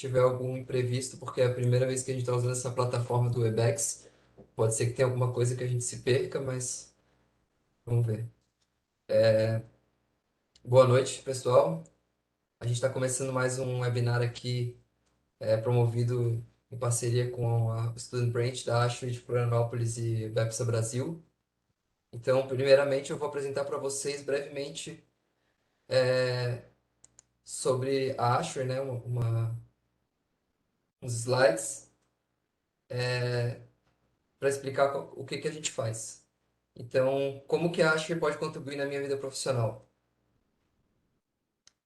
tiver algum imprevisto, porque é a primeira vez que a gente está usando essa plataforma do Webex. Pode ser que tenha alguma coisa que a gente se perca, mas vamos ver. Boa noite, pessoal. A gente está começando mais um webinar aqui, promovido em parceria com a Student Branch da Ashford de Florianópolis e Bepsa Brasil. Então, primeiramente, eu vou apresentar para vocês brevemente sobre a Ashford, né? Uns slides para explicar o que que a gente faz. Então, como que a Ashway pode contribuir na minha vida profissional?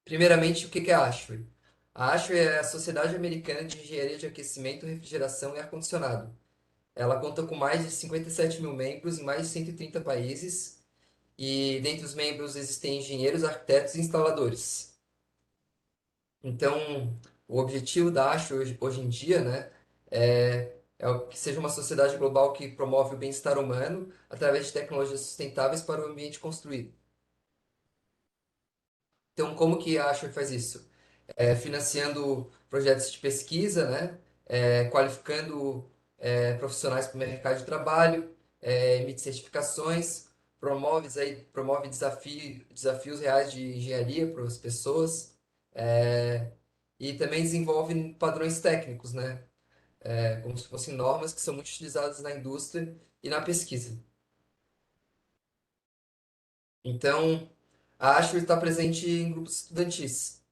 Primeiramente, o que que é a Ashway? A Ashway é a Sociedade Americana de Engenharia de Aquecimento, Refrigeração e Ar-Condicionado. Ela conta com mais de 57 mil membros em mais de 130 países e dentre os membros existem engenheiros, arquitetos e instaladores. Então, o objetivo da Ashway hoje em dia, né, que seja uma sociedade global que promove o bem-estar humano através de tecnologias sustentáveis para o ambiente construído. Então, como que a Ashway faz isso? Financiando projetos de pesquisa, né? Qualificando profissionais para o mercado de trabalho, emite certificações, promove desafios reais de engenharia para as pessoas, é, e também desenvolve padrões técnicos, né? Como se fossem normas que são muito utilizadas na indústria e na pesquisa. Então, a Ashway está presente em grupos estudantis.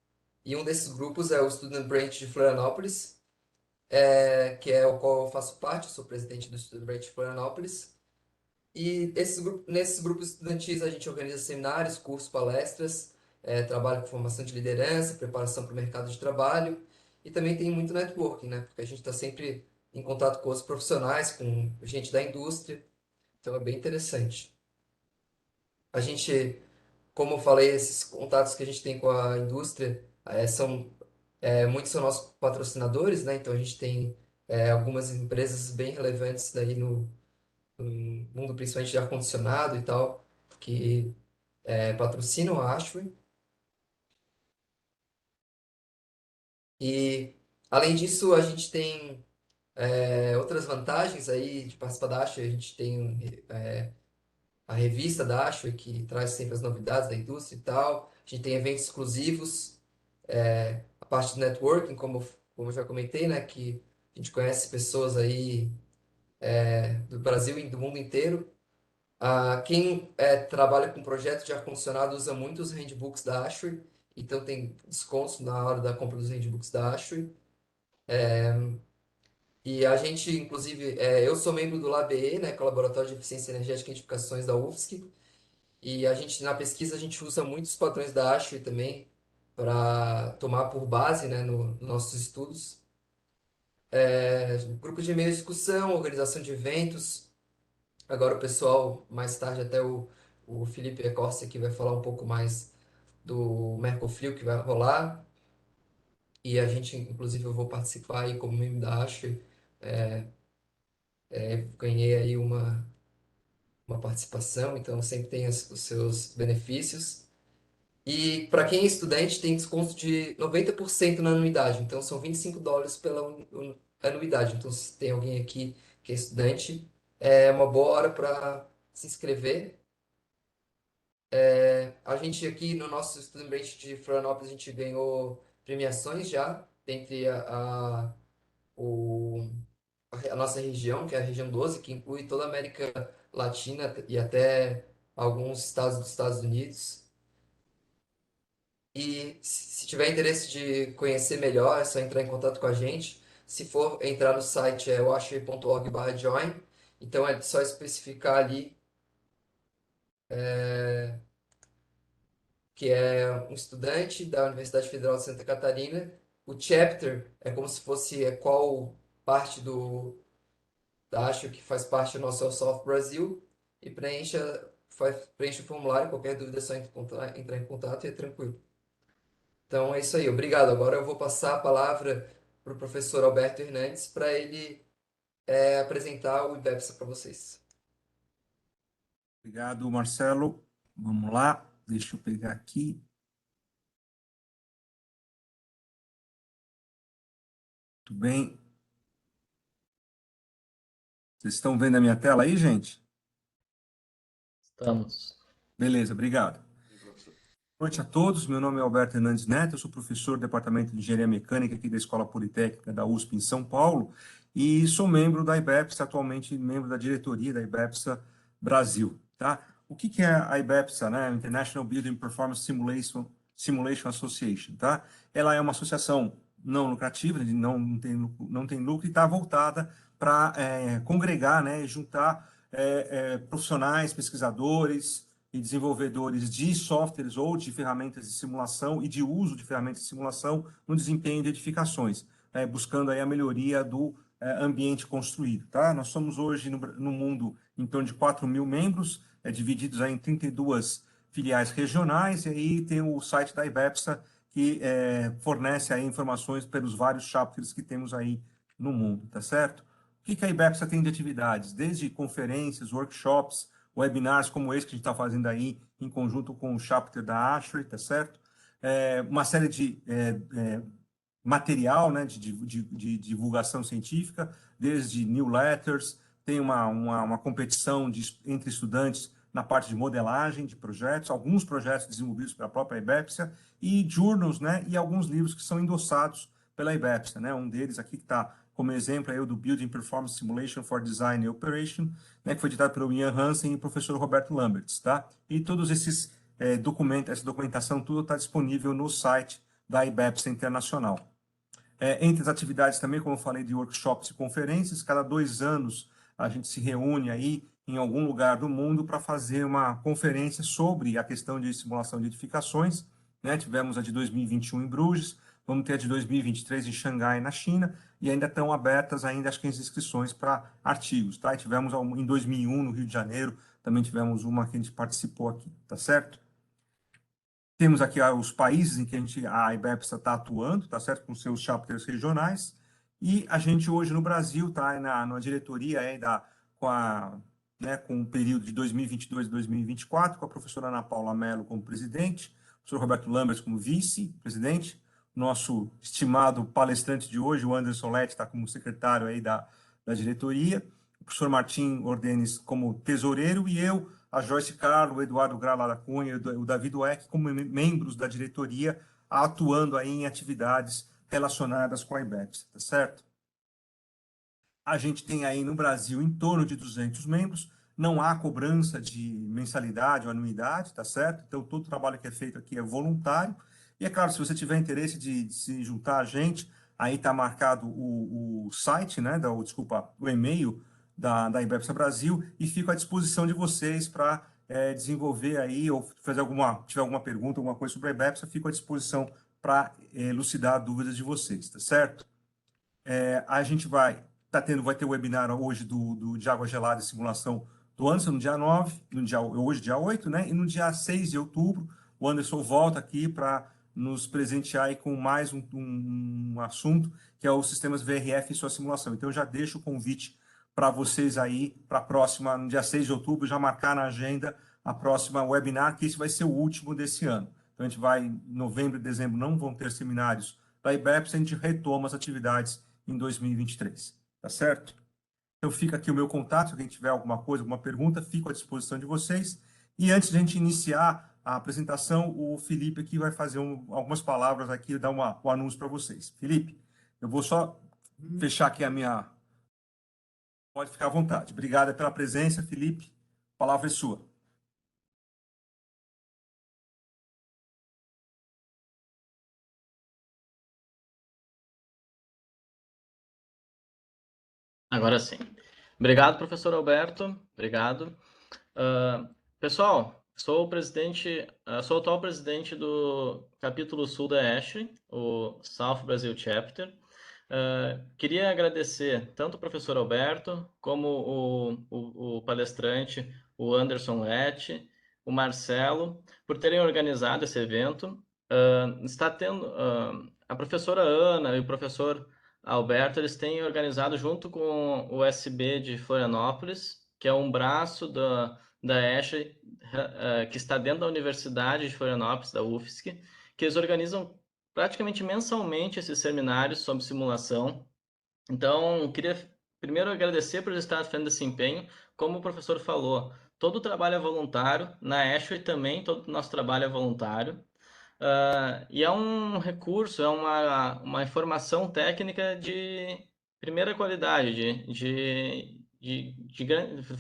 E um desses grupos é o Student Branch de Florianópolis, que é o qual eu faço parte, eu sou presidente do Student Branch de Florianópolis. E nesses grupos estudantis a gente organiza seminários, cursos, palestras, trabalho com formação de liderança, preparação para o mercado de trabalho e também tem muito networking, né? Porque a gente está sempre em contato com outros profissionais, com gente da indústria, então é bem interessante. A gente, como eu falei, esses contatos que a gente tem com a indústria muitos são nossos patrocinadores, né? Então a gente tem algumas empresas bem relevantes daí no mundo, principalmente de ar-condicionado e tal, que patrocinam a Ashway. E além disso, a gente tem outras vantagens aí de participar da Ashway. A gente tem a revista da Ashway, que traz sempre as novidades da indústria e tal. A gente tem eventos exclusivos, a parte do networking, como eu já comentei, né? Que a gente conhece pessoas aí do Brasil e do mundo inteiro. Quem trabalha com projetos de ar-condicionado usa muito os handbooks da Ashway, então tem descontos na hora da compra dos handbooks da Ashway. E a gente, inclusive, eu sou membro do LABE, né, que é o Laboratório de Eficiência Energética e Edificações da UFSC, e a gente, na pesquisa, a gente usa muitos padrões da Ashway também para tomar por base, né, nos nossos estudos. Grupo de e-mail de discussão, organização de eventos. Agora o pessoal, mais tarde até o Felipe Corsi aqui vai falar um pouco mais do Mercofrio que vai rolar. E a gente, inclusive, eu vou participar aí como membro da Asher. Ganhei aí uma participação, então sempre tem os seus benefícios. E para quem é estudante, tem desconto de 90% na anuidade. Então são US$ 25 pela anuidade. Então, se tem alguém aqui que é estudante, é uma boa hora para se inscrever. A gente aqui no nosso Student Branch de Florianópolis, a gente ganhou premiações já, dentre o, a nossa região, que é a região 12 que inclui toda a América Latina e até alguns estados dos Estados Unidos. E se tiver interesse de conhecer melhor, é só entrar em contato com a gente. Se for entrar no site, é washer.org/join. Então é só especificar ali que é um estudante da Universidade Federal de Santa Catarina. O chapter é como se fosse qual parte acho que faz parte do nosso South Brasil e preenche o formulário. Qualquer dúvida é só entrar em contato e é tranquilo. Então é isso aí, obrigado. Agora eu vou passar a palavra para o professor Alberto Hernandes para ele apresentar o IBEPSA para vocês. Obrigado, Marcelo. Vamos lá, deixa eu pegar aqui. Tudo bem? Vocês estão vendo a minha tela aí, gente? Estamos. Beleza, obrigado. Boa noite a todos. Meu nome é Alberto Hernandes Neto, eu sou professor do Departamento de Engenharia Mecânica aqui da Escola Politécnica da USP em São Paulo e sou membro da IBEPSA, atualmente membro da diretoria da IBEPSA Brasil, tá? O que é a IBEPSA, né? International Building Performance Simulation Association, tá? Ela é uma associação não lucrativa, não tem lucro e está voltada para congregar, né, e juntar profissionais, pesquisadores e desenvolvedores de softwares ou de ferramentas de simulação e de uso de ferramentas de simulação no desempenho de edificações, buscando aí a melhoria do ambiente construído, tá? Nós somos hoje no mundo em torno de 4.000 membros, divididos aí em 32 filiais regionais, e aí tem o site da IBEPSA, que fornece aí informações pelos vários chapters que temos aí no mundo, tá certo? O que a IBEPSA tem de atividades? Desde conferências, workshops, webinars como esse que a gente está fazendo aí, em conjunto com o chapter da ASHRAE, tá certo? Uma série de material, né, de divulgação científica, desde newsletters, tem uma competição entre estudantes na parte de modelagem de projetos, alguns projetos desenvolvidos pela própria IBEPSA, e journals, né, e alguns livros que são endossados pela IBEPSA, né? Um deles aqui que está como exemplo aí o do Building Performance Simulation for Design and Operation, né, que foi editado pelo Ian Hansen e o professor Roberto Lamberts, tá? E todos esses documentos, essa documentação, tudo está disponível no site da IBEPSA Internacional. Entre as atividades também, como eu falei, de workshops e conferências, cada 2 anos a gente se reúne aí em algum lugar do mundo para fazer uma conferência sobre a questão de simulação de edificações, né? Tivemos a de 2021 em Bruges, vamos ter a de 2023 em Xangai, na China, e ainda estão abertas ainda acho que as inscrições para artigos, tá? E tivemos em 2001 no Rio de Janeiro, também tivemos uma que a gente participou aqui, tá certo? Temos aqui os países em que a IBEPSA está atuando, tá certo? Com seus chapters regionais. E a gente hoje no Brasil está na diretoria com o período de 2022 e 2024, com a professora Ana Paula Mello como presidente, o professor Roberto Lambert como vice-presidente, nosso estimado palestrante de hoje, o Anderson Lett, está como secretário aí da diretoria, o professor Martim Ordenes como tesoureiro e eu, a Joyce Carlo, o Eduardo Grala da Cunha, o David Weck, como membros da diretoria, atuando aí em atividades relacionadas com a IBEPS, tá certo? A gente tem aí no Brasil em torno de 200 membros, não há cobrança de mensalidade ou anuidade, tá certo? Então, todo o trabalho que é feito aqui é voluntário. E, é claro, se você tiver interesse de se juntar a gente, aí está marcado o site, né, o e-mail da IBEPSA Brasil, e fico à disposição de vocês para desenvolver aí, ou tiver alguma pergunta, alguma coisa sobre a IBEPSA, fico à disposição para elucidar dúvidas de vocês, tá certo? A gente vai ter o webinar hoje de água gelada e simulação do Anderson no dia 9, hoje dia 8, né? E no dia 6 de outubro, o Anderson volta aqui para nos presentear aí com mais um assunto, que é os sistemas VRF e sua simulação. Então, eu já deixo o convite para vocês aí, para a próxima, no dia 6 de outubro, já marcar na agenda a próxima webinar, que esse vai ser o último desse ano. Então, a gente vai, em novembro e dezembro, não vão ter seminários da IBEPS, a gente retoma as atividades em 2023, tá certo? Então fica aqui o meu contato, se alguém tiver alguma coisa, alguma pergunta, fico à disposição de vocês. E antes de a gente iniciar a apresentação, o Felipe aqui vai fazer algumas palavras aqui, dar o anúncio para vocês. Felipe, eu vou só fechar aqui a minha... Pode ficar à vontade. Obrigado pela presença, Felipe. A palavra é sua. Agora sim. Obrigado, professor Alberto. Obrigado. Pessoal, sou o atual presidente do capítulo sul da ASHRAE, o South Brazil Chapter. Queria agradecer tanto o professor Alberto, como o palestrante, o Anderson Lett, o Marcelo, por terem organizado esse evento. A professora Ana e o professor Alberto, eles têm organizado junto com o USB de Florianópolis, que é um braço da ASHRAE, que está dentro da Universidade de Florianópolis, da UFSC, que eles organizam praticamente mensalmente esses seminários sobre simulação. Então, queria primeiro agradecer por estar fazendo esse empenho. Como o professor falou, todo o trabalho é voluntário, na Ashway também todo o nosso trabalho é voluntário. E é um recurso, é uma informação técnica de primeira qualidade,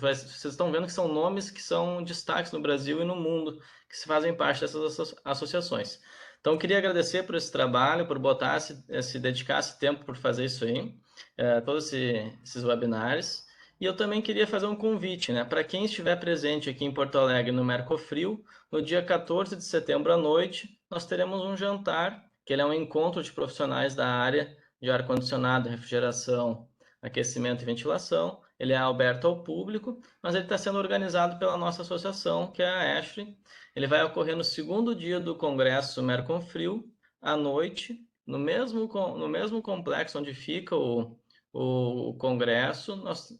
vocês estão vendo que são nomes que são destaques no Brasil e no mundo, que se fazem parte dessas associações. Então, eu queria agradecer por esse trabalho, por botar, se dedicar esse tempo por fazer isso aí, todos esses webinários. E eu também queria fazer um convite, né, para quem estiver presente aqui em Porto Alegre, no Mercofrio, no dia 14 de setembro à noite, nós teremos um jantar, que ele é um encontro de profissionais da área de ar-condicionado, refrigeração, aquecimento e ventilação. Ele é aberto ao público, mas ele está sendo organizado pela nossa associação, que é a ASHRAE. Ele vai ocorrer no segundo dia do Congresso Merconfrio, à noite, no mesmo complexo onde fica o Congresso. Nós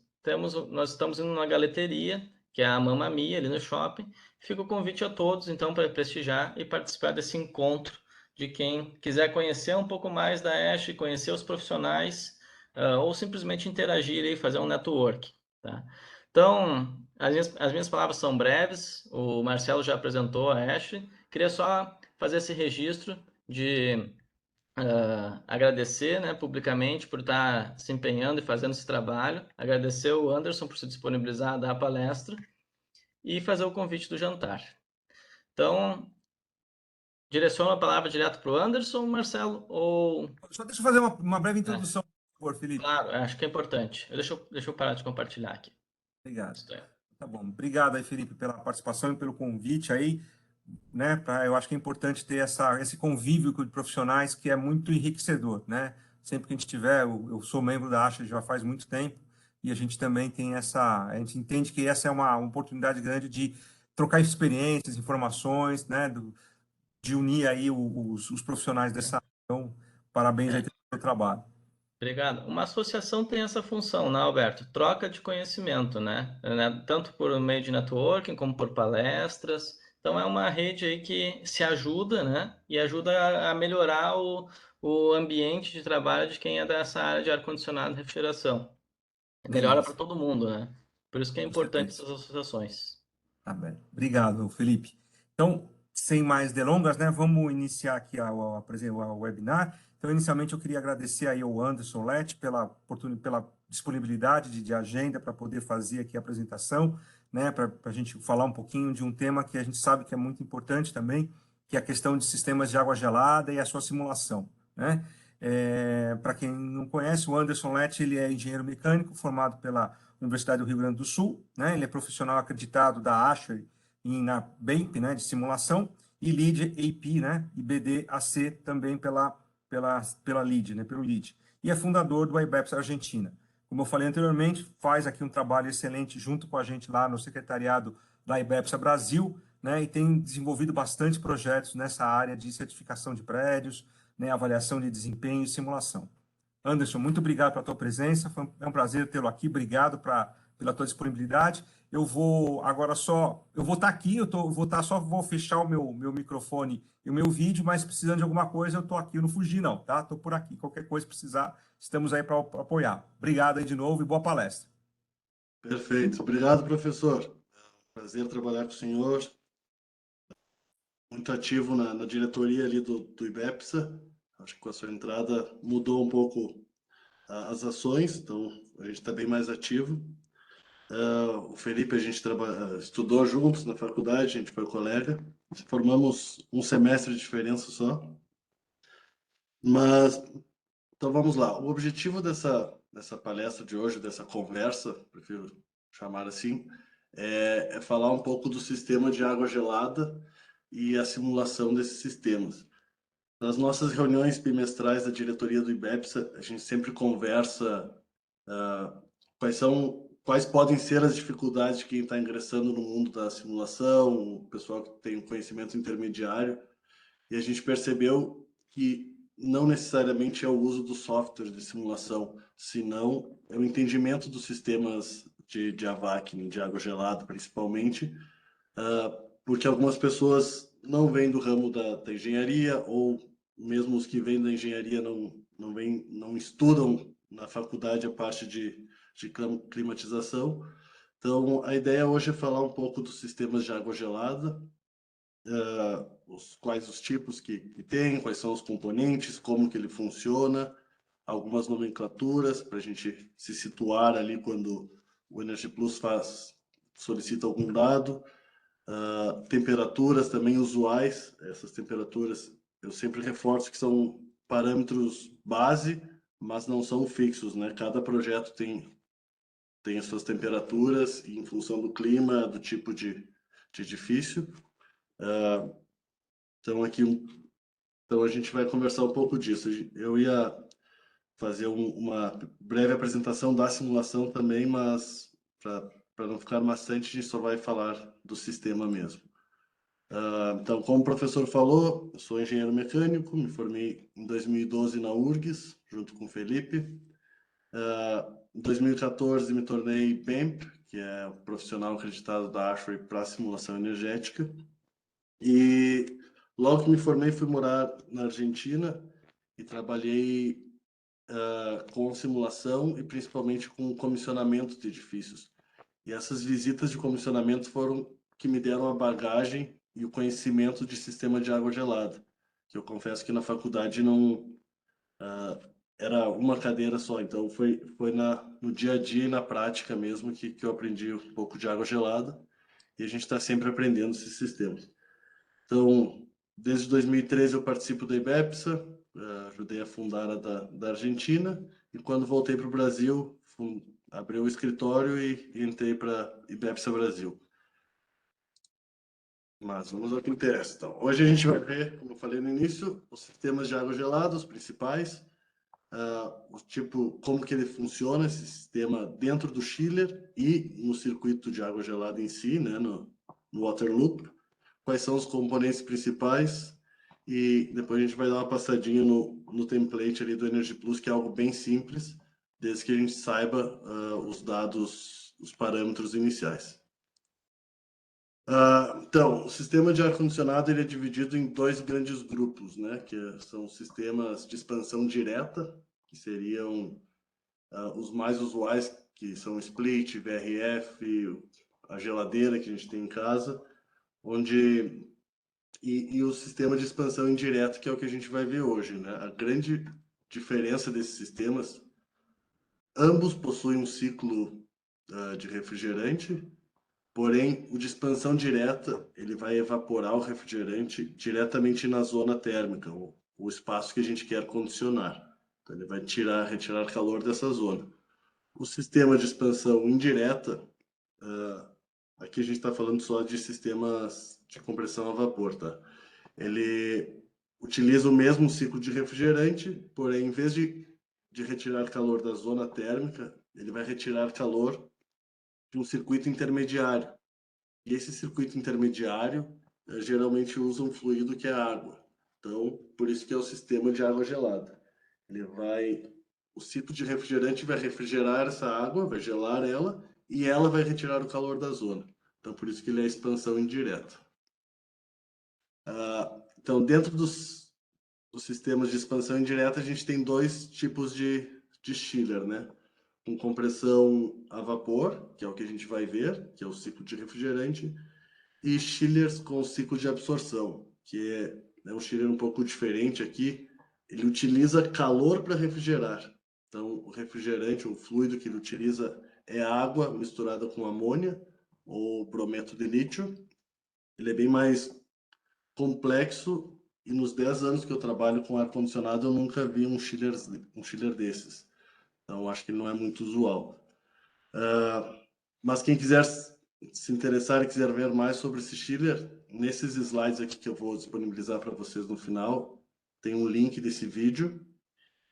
estamos indo na galeteria, que é a Mamma Mia, ali no shopping. Fica o convite a todos, então, para prestigiar e participar desse encontro de quem quiser conhecer um pouco mais da Ash, conhecer os profissionais, ou simplesmente interagir e fazer um network, tá? Então, as minhas palavras são breves, o Marcelo já apresentou a Ash, queria só fazer esse registro de agradecer, né, publicamente por estar se empenhando e fazendo esse trabalho, agradecer o Anderson por se disponibilizar a dar a palestra e fazer o convite do jantar. Então, direciono a palavra direto para o Anderson, Marcelo, ou... Só deixa eu fazer uma breve É, introdução, por favor, Felipe. claro, acho que é importante. Deixa eu parar de compartilhar aqui. Obrigado. Isso aí. Tá bom. Obrigado aí, Felipe, pela participação e pelo convite aí, né? Eu acho que é importante ter esse convívio com os profissionais que é muito enriquecedor, né? Sempre que a gente tiver, eu sou membro da ASHA já faz muito tempo e a gente também tem a gente entende que essa é uma oportunidade grande de trocar experiências, informações, né? De unir aí os profissionais dessa área. Então, parabéns aí É, pelo seu trabalho. obrigado. Uma associação tem essa função, né, Alberto? Troca de conhecimento, né? Tanto por meio de networking, como por palestras. Então, é uma rede aí que se ajuda, né? E ajuda a melhorar o ambiente de trabalho de quem é dessa área de ar-condicionado e refrigeração. Bem Melhora para isso, todo mundo, né? Por isso que é com importante certeza. essas associações. Tá bem. Obrigado, Felipe. Então, sem mais delongas, né, vamos iniciar aqui o webinar. Então, inicialmente, eu queria agradecer aí ao Anderson Lett pela disponibilidade de agenda para poder fazer aqui a apresentação, né, para a gente falar um pouquinho de um tema que a gente sabe que é muito importante também, que é a questão de sistemas de água gelada e a sua simulação, né? Para quem não conhece, o Anderson Lett, ele é engenheiro mecânico formado pela Universidade do Rio Grande do Sul, né? Ele é profissional acreditado da ASHRAE na BAPE, né, de simulação, e LEED AP, né, e BDAC também pela LEED, né, pelo LEED. E é fundador do IBEPS Argentina. Como eu falei anteriormente, faz aqui um trabalho excelente junto com a gente lá no secretariado da IBEPS Brasil, né, e tem desenvolvido bastante projetos nessa área de certificação de prédios, né, avaliação de desempenho e simulação. Anderson, muito obrigado pela tua presença, é um prazer tê-lo aqui, obrigado pela tua disponibilidade. Eu vou agora eu vou estar aqui, vou fechar o meu microfone e o meu vídeo, mas precisando de alguma coisa, eu estou aqui, eu não fugi não, tá? Estou por aqui, qualquer coisa precisar, estamos aí para apoiar. Obrigado aí de novo e boa palestra. Perfeito. Obrigado, professor. Prazer trabalhar com o senhor. Muito ativo na diretoria ali do IBEPSA. Acho que com a sua entrada mudou um pouco as ações, então a gente está bem mais ativo. O Felipe, a gente estudou juntos na faculdade, a gente foi colega. Formamos um semestre de diferença só. Mas, então vamos lá. O objetivo dessa palestra de hoje, dessa conversa, prefiro chamar assim, é falar um pouco do sistema de água gelada e a simulação desses sistemas. Nas nossas reuniões bimestrais da diretoria do IBEPSA, a gente sempre conversa quais podem ser as dificuldades de quem está ingressando no mundo da simulação, o pessoal que tem um conhecimento intermediário, e a gente percebeu que não necessariamente é o uso do software de simulação, senão é o entendimento dos sistemas de AVAC, de água gelada, principalmente, porque algumas pessoas não vêm do ramo da engenharia, ou mesmo os que vêm da engenharia não estudam na faculdade a parte de climatização. Então, a ideia hoje é falar um pouco dos sistemas de água gelada, quais os tipos que tem, quais são os componentes, como que ele funciona, algumas nomenclaturas para a gente se situar ali quando o Energy Plus solicita algum dado, temperaturas também usuais. Essas temperaturas eu sempre reforço que são parâmetros base, mas não são fixos, né? Cada projeto tem as suas temperaturas e em função do clima, do tipo de edifício. Então a gente vai conversar um pouco disso. Eu ia fazer uma breve apresentação da simulação também, mas para não ficar maçante, a gente só vai falar do sistema mesmo. Então, como o professor falou, eu sou engenheiro mecânico, me formei em 2012 na URGS, junto com o Felipe. Em 2014 me tornei BEMP, que é o profissional acreditado da ASHRAE para simulação energética. E logo que me formei, fui morar na Argentina e trabalhei com simulação e principalmente com comissionamento de edifícios. E essas visitas de comissionamento foram que me deram a bagagem e o conhecimento de sistema de água gelada, que eu confesso que na faculdade não era uma cadeira só, então foi no dia a dia e na prática mesmo que eu aprendi um pouco de água gelada, e a gente está sempre aprendendo esses sistemas. Então, desde 2013 eu participo da IBEPSA, ajudei a fundar a da Argentina, e quando voltei para o Brasil, abri o escritório e entrei para a IBEPSA Brasil. Mas vamos ao que interessa. Então, hoje a gente vai ver, como eu falei no início, os sistemas de água gelada, os principais, o tipo, como que ele funciona, esse sistema dentro do chiller e no circuito de água gelada em si, né, no water loop, quais são os componentes principais, e depois a gente vai dar uma passadinha no template ali do Energy Plus, que é algo bem simples, desde que a gente saiba os dados, os parâmetros iniciais. Então, o sistema de ar-condicionado ele é dividido em dois grandes grupos, né? Que são sistemas de expansão direta, que seriam os mais usuais, que são split, VRF, a geladeira que a gente tem em casa, e o sistema de expansão indireta, que é o que a gente vai ver hoje, né? A grande diferença desses sistemas, ambos possuem um ciclo de refrigerante. Porém, o de expansão direta, ele vai evaporar o refrigerante diretamente na zona térmica, o espaço que a gente quer condicionar. Então, ele vai retirar calor dessa zona. O sistema de expansão indireta, aqui a gente está falando só de sistemas de compressão a vapor, tá? Ele utiliza o mesmo ciclo de refrigerante, porém, em vez de retirar calor da zona térmica, ele vai retirar calor de um circuito intermediário. E esse circuito intermediário geralmente usa um fluido que é a água. Então, por isso que é o sistema de água gelada. O ciclo de refrigerante vai refrigerar essa água, vai gelar ela, e ela vai retirar o calor da zona. Então, por isso que ele é a expansão indireta. Então, dentro dos sistemas de expansão indireta, a gente tem dois tipos de chiller, né? Com compressão a vapor, que é o que a gente vai ver, que é o ciclo de refrigerante, e chillers com ciclo de absorção, que é um chiller um pouco diferente aqui. Ele utiliza calor para refrigerar. Então, o refrigerante, o fluido que ele utiliza é água misturada com amônia ou brometo de lítio. Ele é bem mais complexo e nos 10 anos que eu trabalho com ar-condicionado eu nunca vi um chiller desses. Então, acho que ele não é muito usual. Mas quem quiser se interessar e quiser ver mais sobre esse chiller, nesses slides aqui que eu vou disponibilizar para vocês no final, tem um link desse vídeo.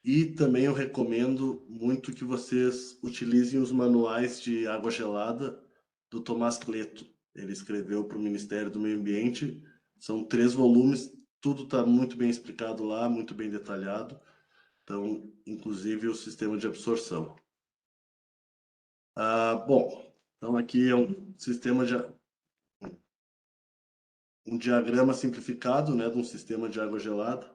E também eu recomendo muito que vocês utilizem os manuais de água gelada do Tomás Cleto. Ele escreveu para o Ministério do Meio Ambiente. São 3 volumes, tudo está muito bem explicado lá, muito bem detalhado. Então, inclusive o sistema de absorção. Bom, então aqui é um sistema de um diagrama simplificado, né, de um sistema de água gelada.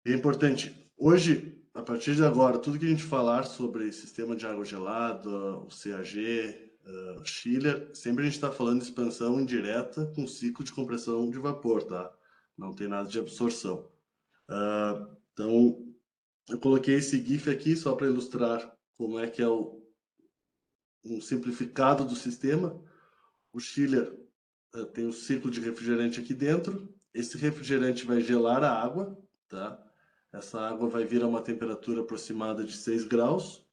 É importante. Hoje, a partir de agora, tudo que a gente falar sobre sistema de água gelada, o CAG, chiller, sempre a gente está falando de expansão indireta com ciclo de compressão de vapor, tá? Não tem nada de absorção. Então, eu coloquei esse GIF aqui só para ilustrar como é que é um simplificado do sistema. O chiller tem o ciclo de refrigerante aqui dentro. Esse refrigerante vai gelar a água, tá? Essa água vai vir a uma temperatura aproximada de 6 graus.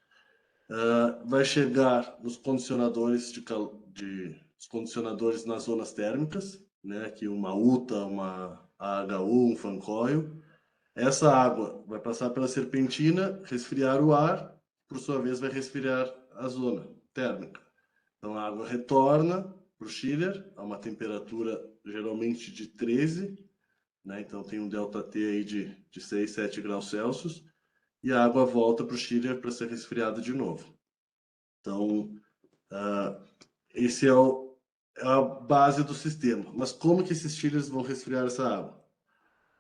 Vai chegar nos condicionadores os condicionadores nas zonas térmicas, né? Aqui uma UTA, uma AHU, um fan coil. Essa água vai passar pela serpentina, resfriar o ar, por sua vez vai resfriar a zona térmica. Então a água retorna para o chiller a uma temperatura geralmente de 13, né? Então tem um ΔT aí de 6, 7 graus Celsius, e a água volta para o chiller para ser resfriada de novo. Então, esse é a base do sistema. Mas como que esses chillers vão resfriar essa água?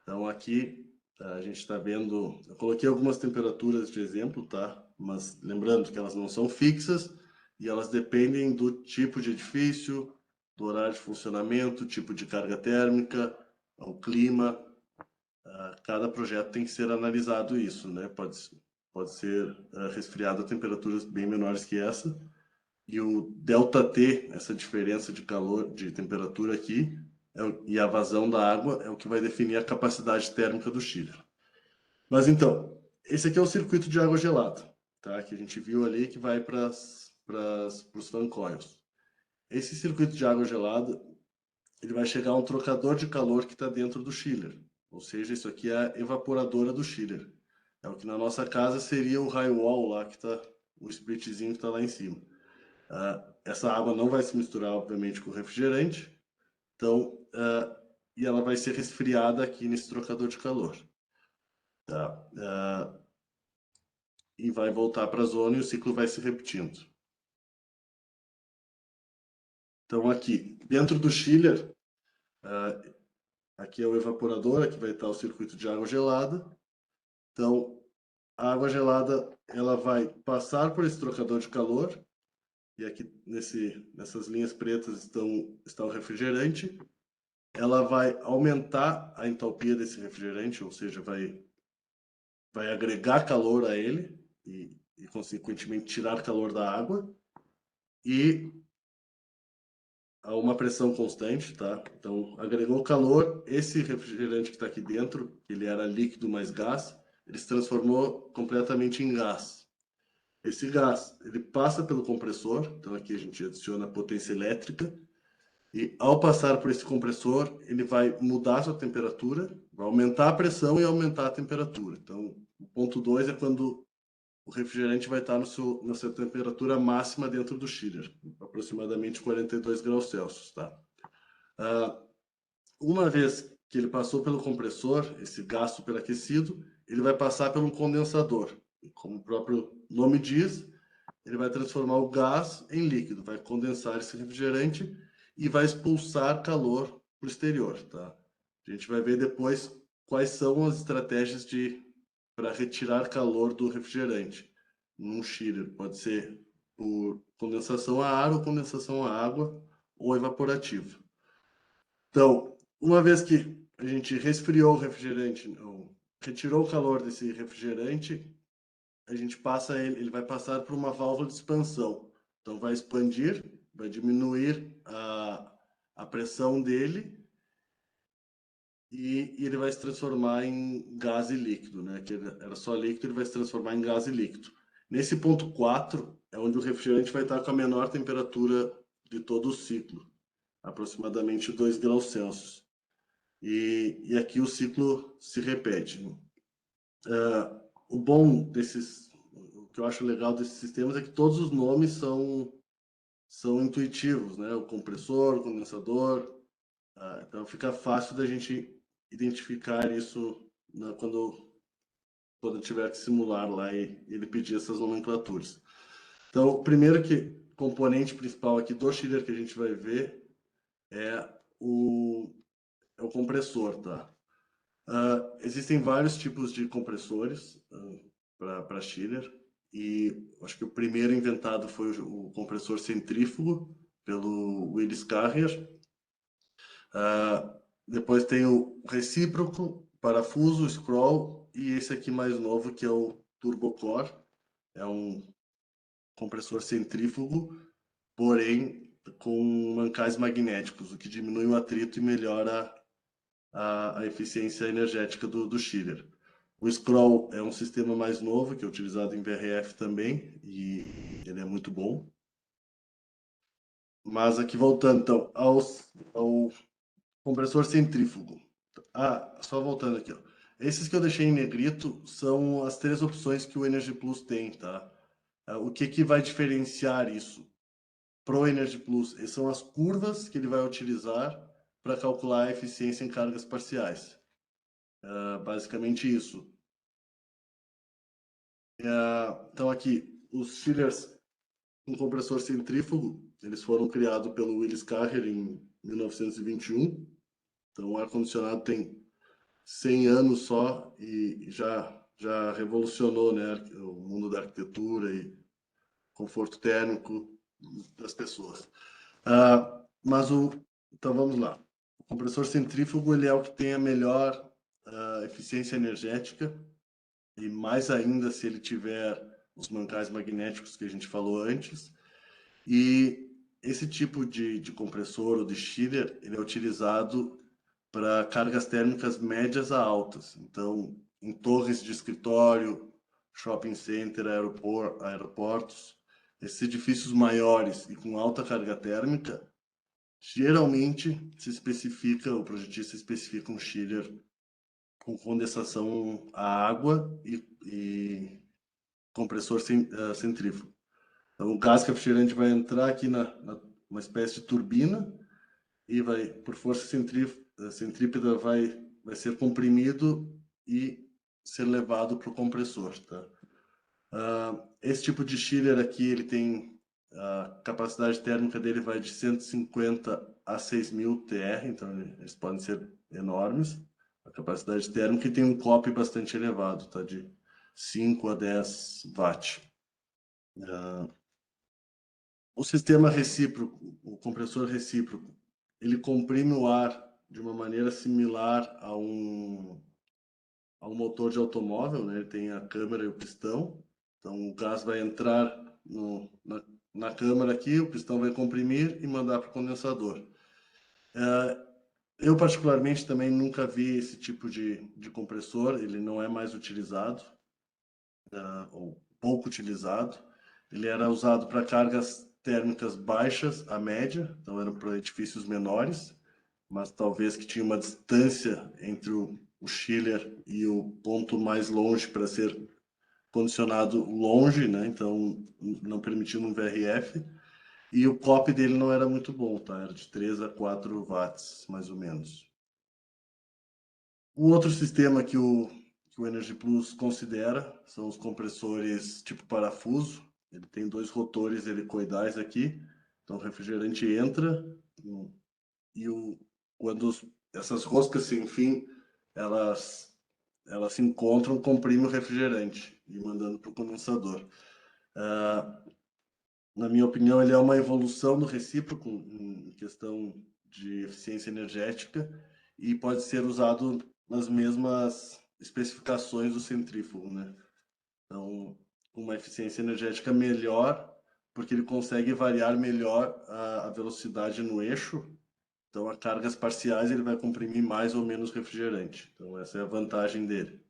Então aqui a gente está vendo, eu coloquei algumas temperaturas de exemplo, tá? Mas lembrando que elas não são fixas e elas dependem do tipo de edifício, do horário de funcionamento, tipo de carga térmica, o clima. Cada projeto tem que ser analisado isso, né? Pode ser resfriado a temperaturas bem menores que essa. E o ΔT, essa diferença de calor, de temperatura aqui, e a vazão da água é o que vai definir a capacidade térmica do chiller. Mas então, esse aqui é o circuito de água gelada, tá? Que a gente viu ali que vai para os fan coils. Esse circuito de água gelada, ele vai chegar a um trocador de calor que está dentro do chiller. Ou seja, isso aqui é a evaporadora do chiller. É o que na nossa casa seria o high wall lá, que está o splitzinho que está lá em cima. Essa água não vai se misturar, obviamente, com o refrigerante. Então, e ela vai ser resfriada aqui nesse trocador de calor. Tá? E vai voltar para a zona e o ciclo vai se repetindo. Então, aqui, dentro do chiller, aqui é o evaporador, aqui vai estar o circuito de água gelada. Então, a água gelada, ela vai passar por esse trocador de calor. E aqui, nessas linhas pretas, está o refrigerante. Ela vai aumentar a entalpia desse refrigerante, ou seja, vai agregar calor a ele e consequentemente tirar calor da água, e a uma pressão constante, tá? Então, agregou calor, esse refrigerante que está aqui dentro, ele era líquido mais gás, ele se transformou completamente em gás. Esse gás, ele passa pelo compressor, então aqui a gente adiciona potência elétrica, e ao passar por esse compressor, ele vai mudar a sua temperatura, vai aumentar a pressão e aumentar a temperatura. Então, o ponto 2 é quando o refrigerante vai estar na sua temperatura máxima dentro do chiller, aproximadamente 42 graus Celsius, tá? Uma vez que ele passou pelo compressor, esse gás superaquecido, ele vai passar pelo condensador. Como o próprio nome diz, ele vai transformar o gás em líquido, vai condensar esse refrigerante e vai expulsar calor para o exterior, tá? A gente vai ver depois quais são as estratégias para retirar calor do refrigerante num chiller. Pode ser por condensação a ar ou condensação a água ou evaporativo. Então, uma vez que a gente resfriou o refrigerante, ou retirou o calor desse refrigerante, a gente passa ele vai passar por uma válvula de expansão. Então, vai expandir, vai diminuir a pressão dele e ele vai se transformar em gás e líquido, né? Que era só líquido, ele vai se transformar em gás e líquido. Nesse ponto 4 é onde o refrigerante vai estar com a menor temperatura de todo o ciclo, aproximadamente 2 graus Celsius. E aqui o ciclo se repete. O bom o que eu acho legal desses sistemas é que todos os nomes são intuitivos, né? O compressor, o condensador. Então fica fácil da gente identificar isso, né, quando tiver que simular lá e ele pedir essas nomenclaturas. Então, o primeiro componente principal aqui do chiller que a gente vai ver é o compressor, tá? Existem vários tipos de compressores. para chiller. E acho que o primeiro inventado foi o compressor centrífugo pelo Willis Carrier. Depois tem o recíproco, parafuso, scroll e esse aqui mais novo que é o turbocore. É um compressor centrífugo, porém com mancais magnéticos, o que diminui o atrito e melhora a eficiência energética do chiller. O scroll é um sistema mais novo, que é utilizado em VRF também, e ele é muito bom. Mas aqui voltando, então, ao compressor centrífugo. Só voltando aqui, ó. Esses que eu deixei em negrito são as 3 opções que o Energy Plus tem, tá? O que vai diferenciar isso pro Energy Plus? Essas são as curvas que ele vai utilizar para calcular a eficiência em cargas parciais. Basicamente isso. Então aqui, os chillers com compressor centrífugo, eles foram criados pelo Willis Carrier em 1921. Então o ar-condicionado tem 100 anos só e já revolucionou, né, o mundo da arquitetura e conforto térmico das pessoas. Então vamos lá. O compressor centrífugo ele é o que tem a melhor eficiência energética e mais ainda se ele tiver os mancais magnéticos que a gente falou antes. E esse tipo de compressor ou de chiller ele é utilizado para cargas térmicas médias a altas. Então, em torres de escritório, shopping center, aeroportos, esses edifícios maiores e com alta carga térmica, geralmente o projetista especifica um chiller com condensação a água e compressor centrífugo. Então, o gás refrigerante vai entrar aqui uma espécie de turbina e vai, por força centrípeta, vai ser comprimido e ser levado para o compressor, tá? Esse tipo de chiller aqui, ele tem a capacidade térmica dele vai de 150 a 6.000 TR, então eles podem ser enormes. A capacidade térmica e tem um COP bastante elevado, tá? De 5 a 10 watt. O sistema recíproco, o compressor recíproco, ele comprime o ar de uma maneira similar a um motor de automóvel, né? Ele tem a câmara e o pistão. Então, o gás vai entrar na câmara aqui, o pistão vai comprimir e mandar para o condensador. Eu, particularmente, também nunca vi esse tipo de compressor. Ele não é mais utilizado, ou pouco utilizado. Ele era usado para cargas térmicas baixas a média, então eram para edifícios menores, mas talvez que tinha uma distância entre o chiller e o ponto mais longe para ser condicionado longe, né? Então não permitindo um VRF. E o COP dele não era muito bom, tá? Era de 3 a 4 watts, mais ou menos. O outro sistema que o Energy Plus considera são os compressores tipo parafuso. Ele tem 2 rotores helicoidais aqui. Então o refrigerante entra e quando essas roscas sem fim elas se encontram, comprime o refrigerante e mandando para o condensador. Na minha opinião, ele é uma evolução do recíproco em questão de eficiência energética e pode ser usado nas mesmas especificações do centrífugo, né? Então, uma eficiência energética melhor, porque ele consegue variar melhor a velocidade no eixo. Então, a cargas parciais ele vai comprimir mais ou menos refrigerante. Então, essa é a vantagem dele.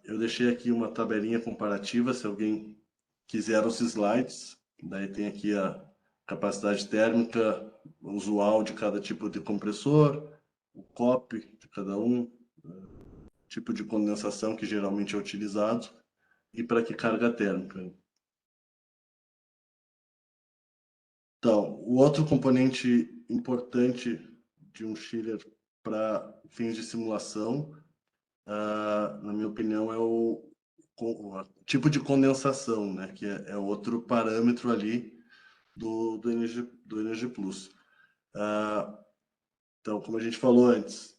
Eu deixei aqui uma tabelinha comparativa, se alguém quiser os slides. Daí tem aqui a capacidade térmica usual de cada tipo de compressor, o COP de cada um, tipo de condensação que geralmente é utilizado e para que carga térmica. Então, o outro componente importante de um chiller para fins de simulação, na minha opinião, é o tipo de condensação, né? Que é outro parâmetro ali do Energy Plus. Então, como a gente falou antes,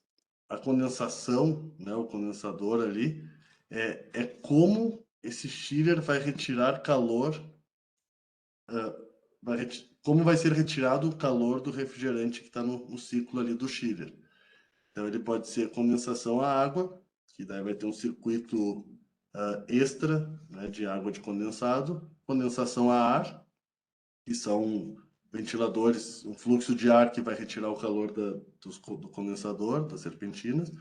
a condensação, né, o condensador ali, é como esse chiller vai retirar calor, como vai ser retirado o calor do refrigerante que está no ciclo ali do chiller. Então, ele pode ser condensação a água, que daí vai ter um circuito extra, né, de água de condensado, condensação a ar, que são ventiladores, um fluxo de ar que vai retirar o calor do condensador, das serpentinas,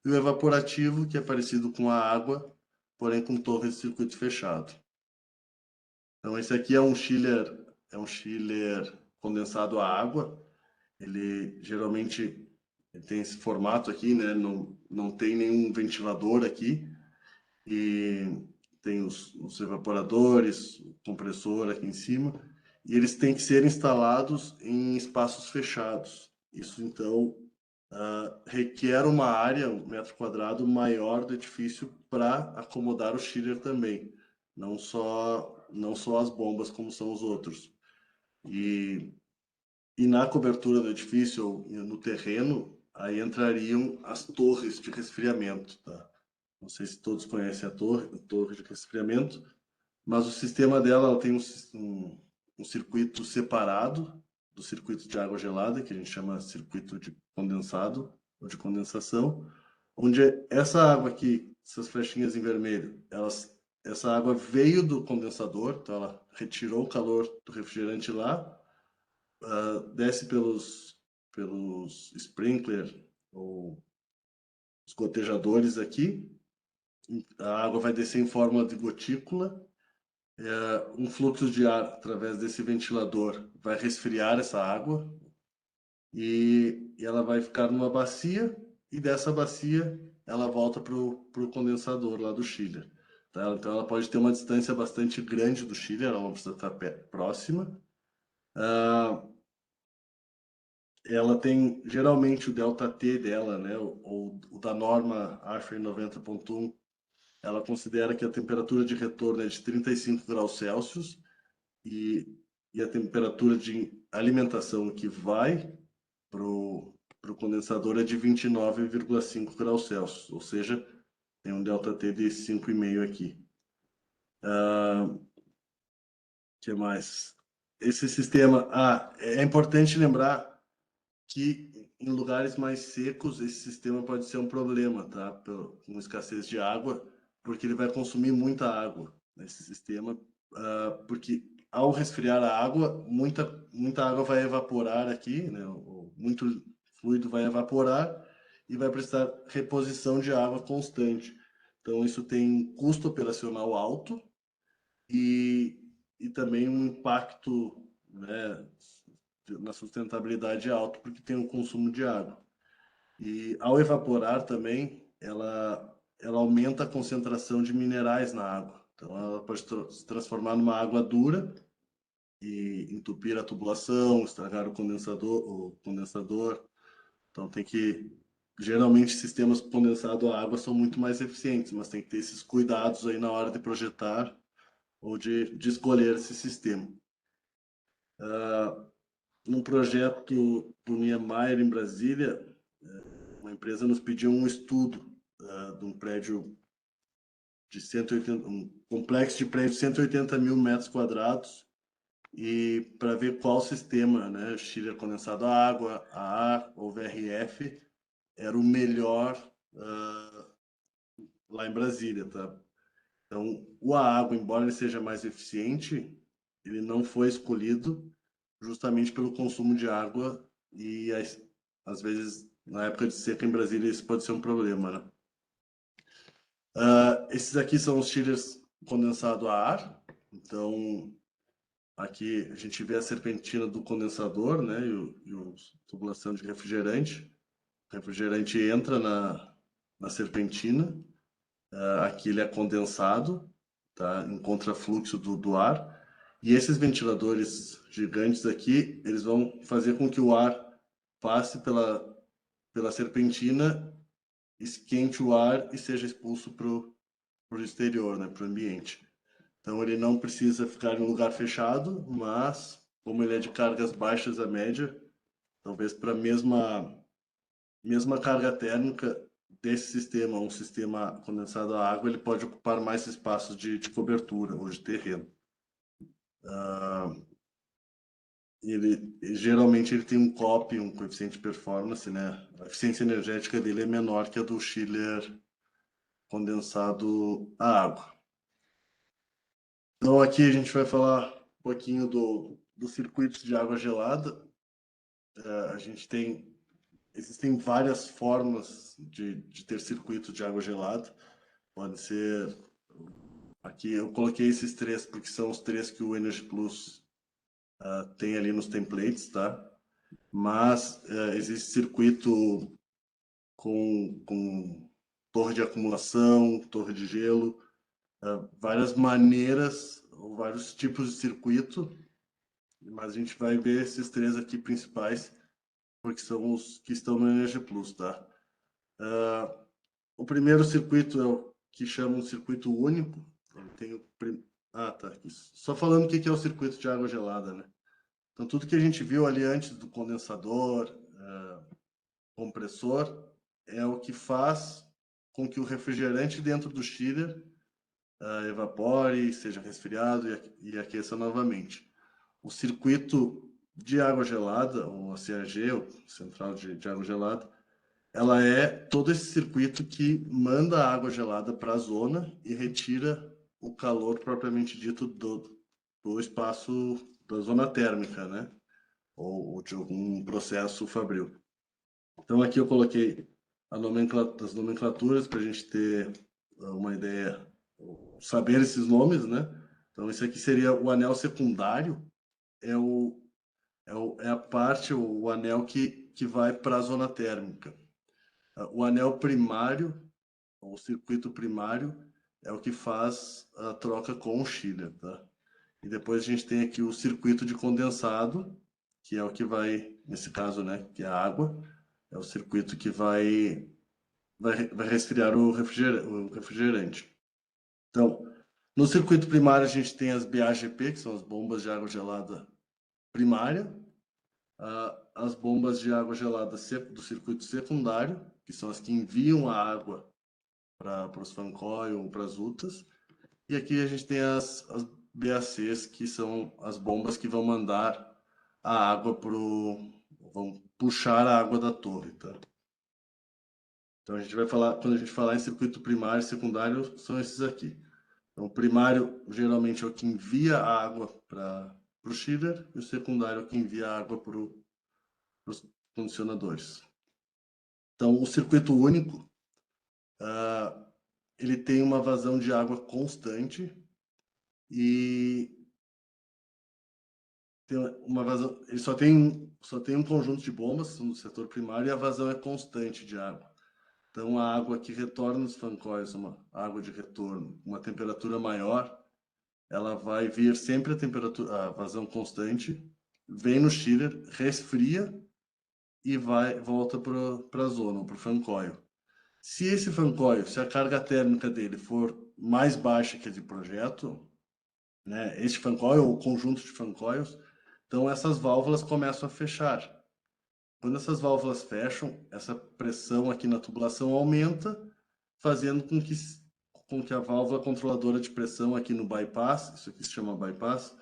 e o evaporativo, que é parecido com a água, porém com torre de circuito fechado. Então, esse aqui é um chiller condensado a água. Ele geralmente tem esse formato aqui, né? Não tem nenhum ventilador aqui. E tem os evaporadores, o compressor aqui em cima. E eles têm que ser instalados em espaços fechados. Isso, então, requer uma área, um metro quadrado maior do edifício para acomodar o chiller também. Não só as bombas como são os outros. E na cobertura do edifício ou no terreno, aí entrariam as torres de resfriamento, tá? Não sei se todos conhecem a torre de resfriamento, mas o sistema dela ela tem um circuito separado do circuito de água gelada, que a gente chama circuito de condensado ou de condensação, onde essa água aqui, essas flechinhas em vermelho, essa água veio do condensador, então ela retirou o calor do refrigerante lá, desce pelos sprinkler ou os gotejadores aqui, a água vai descer em forma de gotícula, um fluxo de ar através desse ventilador vai resfriar essa água e ela vai ficar numa bacia e dessa bacia ela volta para o condensador lá do chiller. Tá? Então ela pode ter uma distância bastante grande do chiller, ela não precisa estar próxima. Ela tem geralmente o ΔT dela, né, ou o da norma ASHRAE 90.1, ela considera que a temperatura de retorno é de 35 graus Celsius e a temperatura de alimentação que vai para o condensador é de 29,5 graus Celsius, ou seja, tem um ΔT de 5,5 aqui. Que mais? Esse sistema, é importante lembrar que em lugares mais secos esse sistema pode ser um problema, tá? Com escassez de água, porque ele vai consumir muita água nesse sistema, porque ao resfriar a água, muita água vai evaporar aqui, né? Muito fluido vai evaporar e vai precisar reposição de água constante. Então isso tem um custo operacional alto e também um impacto, né, na sustentabilidade alto, porque tem um consumo de água. E ao evaporar também, ela aumenta a concentração de minerais na água. Então ela pode se transformar numa água dura e entupir a tubulação, estragar o condensador. Então tem que geralmente sistemas condensado a água são muito mais eficientes, mas tem que ter esses cuidados aí na hora de projetar ou de escolher esse sistema. Num projeto do Niemeyer em Brasília, uma empresa nos pediu um estudo de um prédio de 180, um complexo de prédio de 180 mil metros quadrados e para ver qual sistema, né, chiller condensado a água, a ar ou VRF era o melhor lá em Brasília, tá? Então, o a água, embora ele seja mais eficiente, ele não foi escolhido justamente pelo consumo de água e às vezes na época de seca em Brasília isso pode ser um problema, né? Esses aqui são os chillers condensado a ar. Então aqui a gente vê a serpentina do condensador, né, e a tubulação de refrigerante. O refrigerante entra na serpentina. Aqui ele é condensado, tá, em contrafluxo do ar. E esses ventiladores gigantes aqui, eles vão fazer com que o ar passe pela serpentina, esquente o ar e seja expulso para o exterior, né, para o ambiente. Então ele não precisa ficar em um lugar fechado, mas como ele é de cargas baixas a média, talvez para a mesma carga térmica desse sistema, um sistema condensado à água, ele pode ocupar mais espaços de cobertura ou de terreno. Geralmente ele tem um COP, um coeficiente de performance, né? A eficiência energética dele é menor que a do chiller condensado à água. Então aqui a gente vai falar um pouquinho do circuito de água gelada. Existem várias formas de ter circuito de água gelada. Pode ser... Aqui eu coloquei esses três porque são os três que o Energy Plus tem ali nos templates, tá? Mas existe circuito com torre de acumulação, torre de gelo, várias maneiras, ou vários tipos de circuito, mas a gente vai ver esses três aqui principais, porque são os que estão no Energy Plus, tá? O primeiro circuito é o que chama um circuito único. Ele tem tá aqui. Só falando o que é o circuito de água gelada, né? Então, tudo que a gente viu ali antes do condensador, compressor, é o que faz com que o refrigerante dentro do chiller evapore, seja resfriado e aqueça novamente. O circuito de água gelada, ou a CAG, ou Central de Água Gelada, ela é todo esse circuito que manda a água gelada para a zona e retira o calor propriamente dito do espaço da zona térmica, né? Ou de algum processo fabril. Então aqui eu coloquei as nomenclaturas para a gente ter uma ideia, saber esses nomes, né? Então esse aqui seria o anel secundário, é a parte, o anel que vai para a zona térmica. O anel primário, o circuito primário, é o que faz a troca com o chiller, tá? E depois a gente tem aqui o circuito de condensado, que é o que vai, nesse caso, né, que é a água, é o circuito que vai resfriar o refrigerante. Então, no circuito primário a gente tem as BAGP, que são as bombas de água gelada primária, as bombas de água gelada do circuito secundário, que são as que enviam a água para os fan coil ou para as UTAs, e aqui a gente tem as BACs, que são as bombas que vão mandar a água vão puxar a água da torre, tá? Então a gente vai falar, quando a gente falar em circuito primário e secundário, são esses aqui. Então o primário geralmente é o que envia a água para o chiller e o secundário é o que envia a água para os condicionadores. Então o circuito único, ele tem uma vazão de água constante e tem uma vazão, ele só tem um conjunto de bombas no setor primário e a vazão é constante de água. Então a água que retorna dos fan coils, uma água de retorno, uma temperatura maior, ela vai vir sempre a vazão constante, vem no chiller, resfria e volta para a zona, para o fan coil. Se esse fan coil, se a carga térmica dele for mais baixa que a de projeto, né, este fan coil, o conjunto de fan coils, então essas válvulas começam a fechar. Quando essas válvulas fecham, essa pressão aqui na tubulação aumenta, fazendo com que a válvula controladora de pressão aqui no bypass, isso aqui se chama bypass,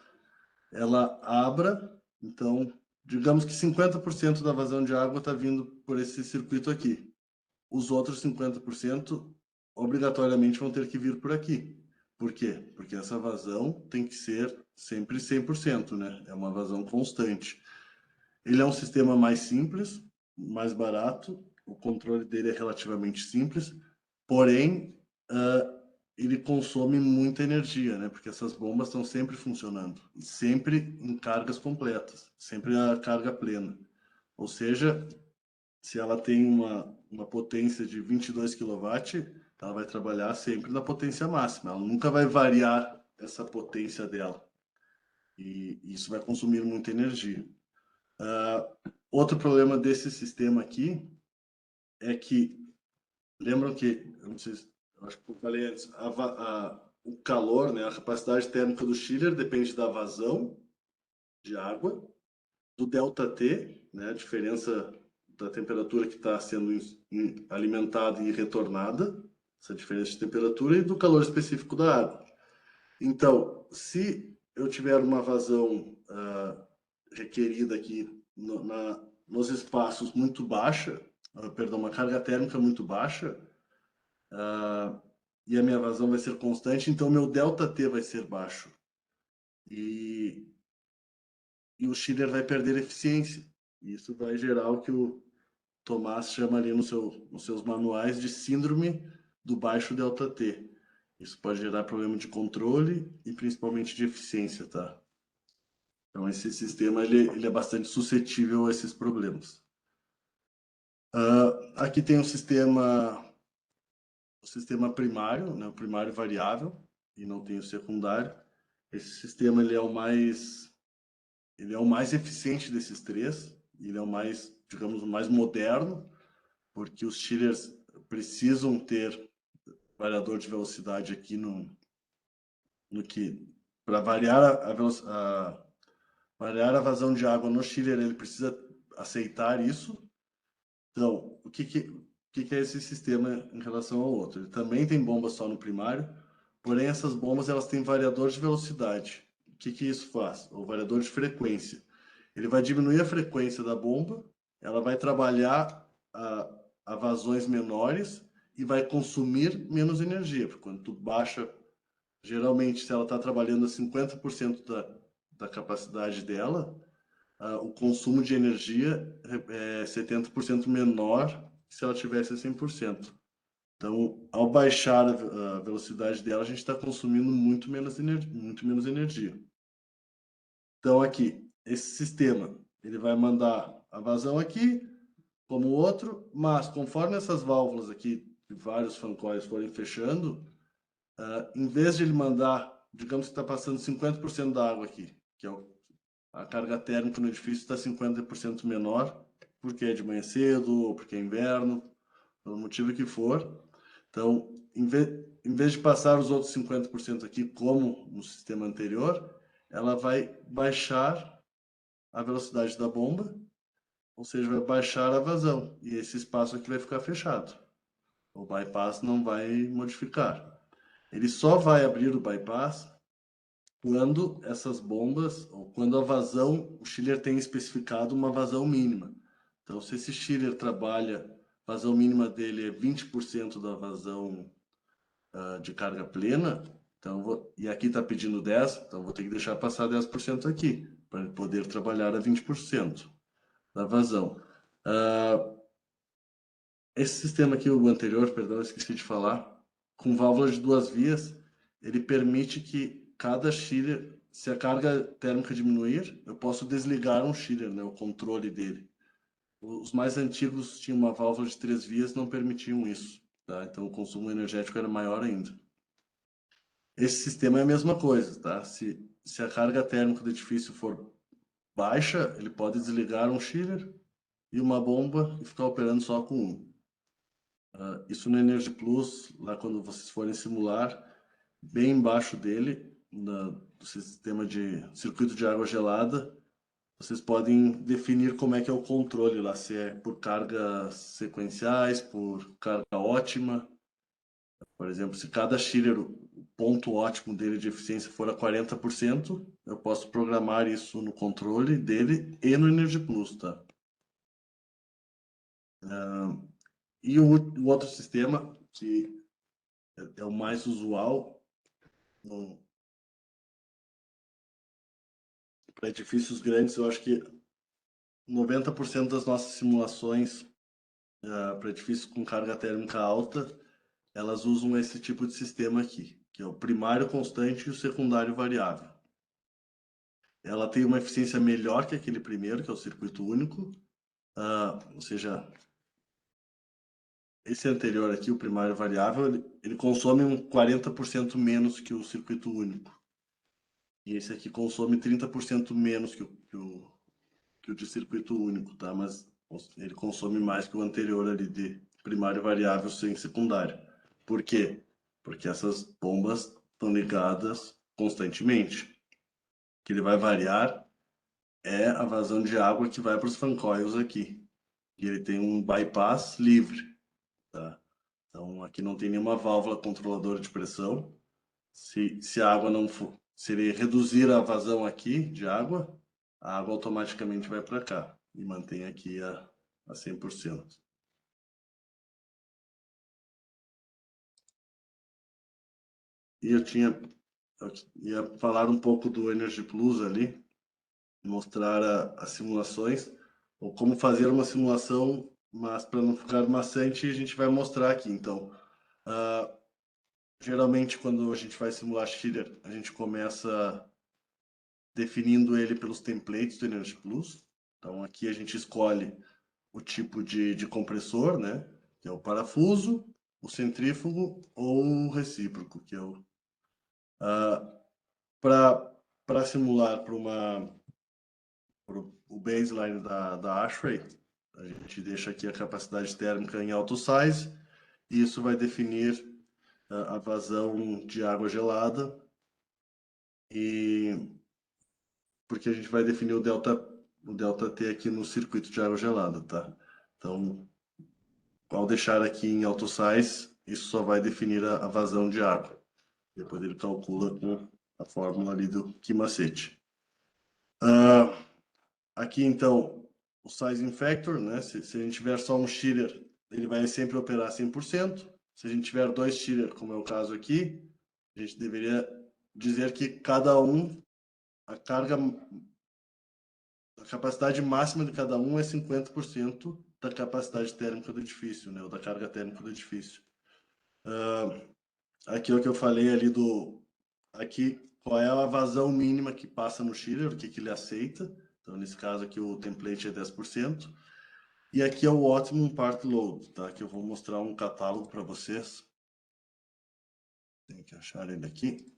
ela abra. Então, digamos que 50% da vazão de água está vindo por esse circuito aqui. Os outros 50% obrigatoriamente vão ter que vir por aqui. Por quê? Porque essa vazão tem que ser sempre 100%, né? É uma vazão constante. Ele é um sistema mais simples, mais barato, o controle dele é relativamente simples, porém, ele consome muita energia, né? Porque essas bombas estão sempre funcionando, sempre em cargas completas, sempre a carga plena. Ou seja, se ela tem uma potência de 22 kW, ela vai trabalhar sempre na potência máxima, ela nunca vai variar essa potência dela. E isso vai consumir muita energia. Outro problema desse sistema aqui é que, lembram que, eu não sei, acho que eu falei antes, o calor, né, a capacidade térmica do chiller depende da vazão de água, do ΔT, né, a diferença da temperatura que está sendo alimentada e retornada, essa diferença de temperatura, e do calor específico da água. Então, se eu tiver uma vazão requerida aqui nos espaços muito baixa, perdão, uma carga térmica muito baixa, e a minha vazão vai ser constante, então meu ΔT vai ser baixo. E o chiller vai perder eficiência. Isso vai gerar o que o Tomás chama ali nos seus manuais de síndrome do baixo ΔT. Isso pode gerar problema de controle e principalmente de eficiência, tá? Então esse sistema ele é bastante suscetível a esses problemas. Aqui tem o sistema primário, né, o primário variável, e não tem o secundário. Esse sistema ele é o mais eficiente desses três. Ele é o mais, digamos, o mais moderno, porque os chillers precisam ter variador de velocidade aqui no que para variar variar a vazão de água no chiller, ele precisa aceitar isso. Então, o que é esse sistema em relação ao outro? Ele também tem bomba só no primário, porém essas bombas elas têm variador de velocidade. O que isso faz? O variador de frequência. Ele vai diminuir a frequência da bomba, ela vai trabalhar a vazões menores e vai consumir menos energia, porque quando tu baixa, geralmente se ela está trabalhando a 50% da capacidade dela, o consumo de energia é 70% menor que se ela tivesse a 100%. Então, ao baixar a velocidade dela, a gente está consumindo muito menos energia. Então, aqui, esse sistema, ele vai mandar a vazão aqui, como o outro, mas conforme essas válvulas aqui, de vários fan coils forem fechando, em vez de ele mandar, digamos que está passando 50% da água aqui, que é a carga térmica no edifício está 50% menor, porque é de manhã cedo, ou porque é inverno, pelo motivo que for. Então, em vez de passar os outros 50% aqui, como no sistema anterior, ela vai baixar a velocidade da bomba, ou seja, vai baixar a vazão, e esse espaço aqui vai ficar fechado. O bypass não vai modificar. Ele só vai abrir o bypass quando essas bombas, ou quando a vazão, o chiller tem especificado uma vazão mínima. Então, se esse chiller trabalha, a vazão mínima dele é 20% da vazão de carga plena, então e aqui está pedindo 10, então vou ter que deixar passar 10% aqui, para poder trabalhar a 20% da vazão. Esse sistema aqui, o anterior, perdão, esqueci de falar, com válvulas de 2 vias, ele permite que cada chiller, se a carga térmica diminuir, eu posso desligar um chiller, né, o controle dele. Os mais antigos tinham uma válvula de 3 vias, não permitiam isso, tá? Então o consumo energético era maior ainda. Esse sistema é a mesma coisa, tá? Se a carga térmica do edifício for baixa, ele pode desligar um chiller e uma bomba e ficar operando só com um. Isso no Energy Plus, lá quando vocês forem simular, bem embaixo dele, do sistema de circuito de água gelada, vocês podem definir como é que é o controle lá, se é por cargas sequenciais, por carga ótima. Por exemplo, se cada chiller, o ponto ótimo dele de eficiência for a 40%, eu posso programar isso no controle dele e no Energy Plus, tá? E o outro sistema, que é o mais usual para edifícios grandes, eu acho que 90% das nossas simulações para edifícios com carga térmica alta, elas usam esse tipo de sistema aqui, que é o primário constante e o secundário variável. Ela tem uma eficiência melhor que aquele primeiro, que é o circuito único, ou seja, esse anterior aqui, o primário variável, ele consome 40% menos que o circuito único. E esse aqui consome 30% menos que o de circuito único, tá? Mas ele consome mais que o anterior ali de primário variável sem secundário. Por quê? Porque essas bombas estão ligadas constantemente. O que ele vai variar é a vazão de água que vai para os fan coils aqui. e ele tem um bypass livre, tá? Então, aqui não tem nenhuma válvula controladora de pressão. Se a água não for, se ele reduzir a vazão aqui de água, a água automaticamente vai para cá e mantém aqui a 100%. E eu ia falar um pouco do Energy Plus ali, mostrar as simulações, ou como fazer uma simulação, mas para não ficar maçante, a gente vai mostrar aqui. Então, geralmente quando a gente vai simular chiller, a gente começa definindo ele pelos templates do Energy Plus. Então, aqui a gente escolhe o tipo de compressor, né? Que é o parafuso, o centrífugo ou o recíproco, que é o... para simular para o baseline da ASHRAE, a gente deixa aqui a capacidade térmica em auto size, e isso vai definir a vazão de água gelada, e porque a gente vai definir o delta T aqui no circuito de água gelada, tá? Então, ao deixar aqui em auto size, isso só vai definir a vazão de água. Depois ele calcula com a fórmula ali do Kimacete. Aqui, então, o sizing factor, né? Se a gente tiver só um chiller, ele vai sempre operar 100%. Se a gente tiver dois chillers, como é o caso aqui, a gente deveria dizer que cada um, a capacidade máxima de cada um é 50% da capacidade térmica do edifício, né? Ou da carga térmica do edifício. Aqui é o que eu falei ali aqui, qual é a vazão mínima que passa no chiller, o que ele aceita. Então, nesse caso aqui, o template é 10%. E aqui é o Optimum Part Load, tá? Que eu vou mostrar um catálogo para vocês. Tem que achar ele aqui.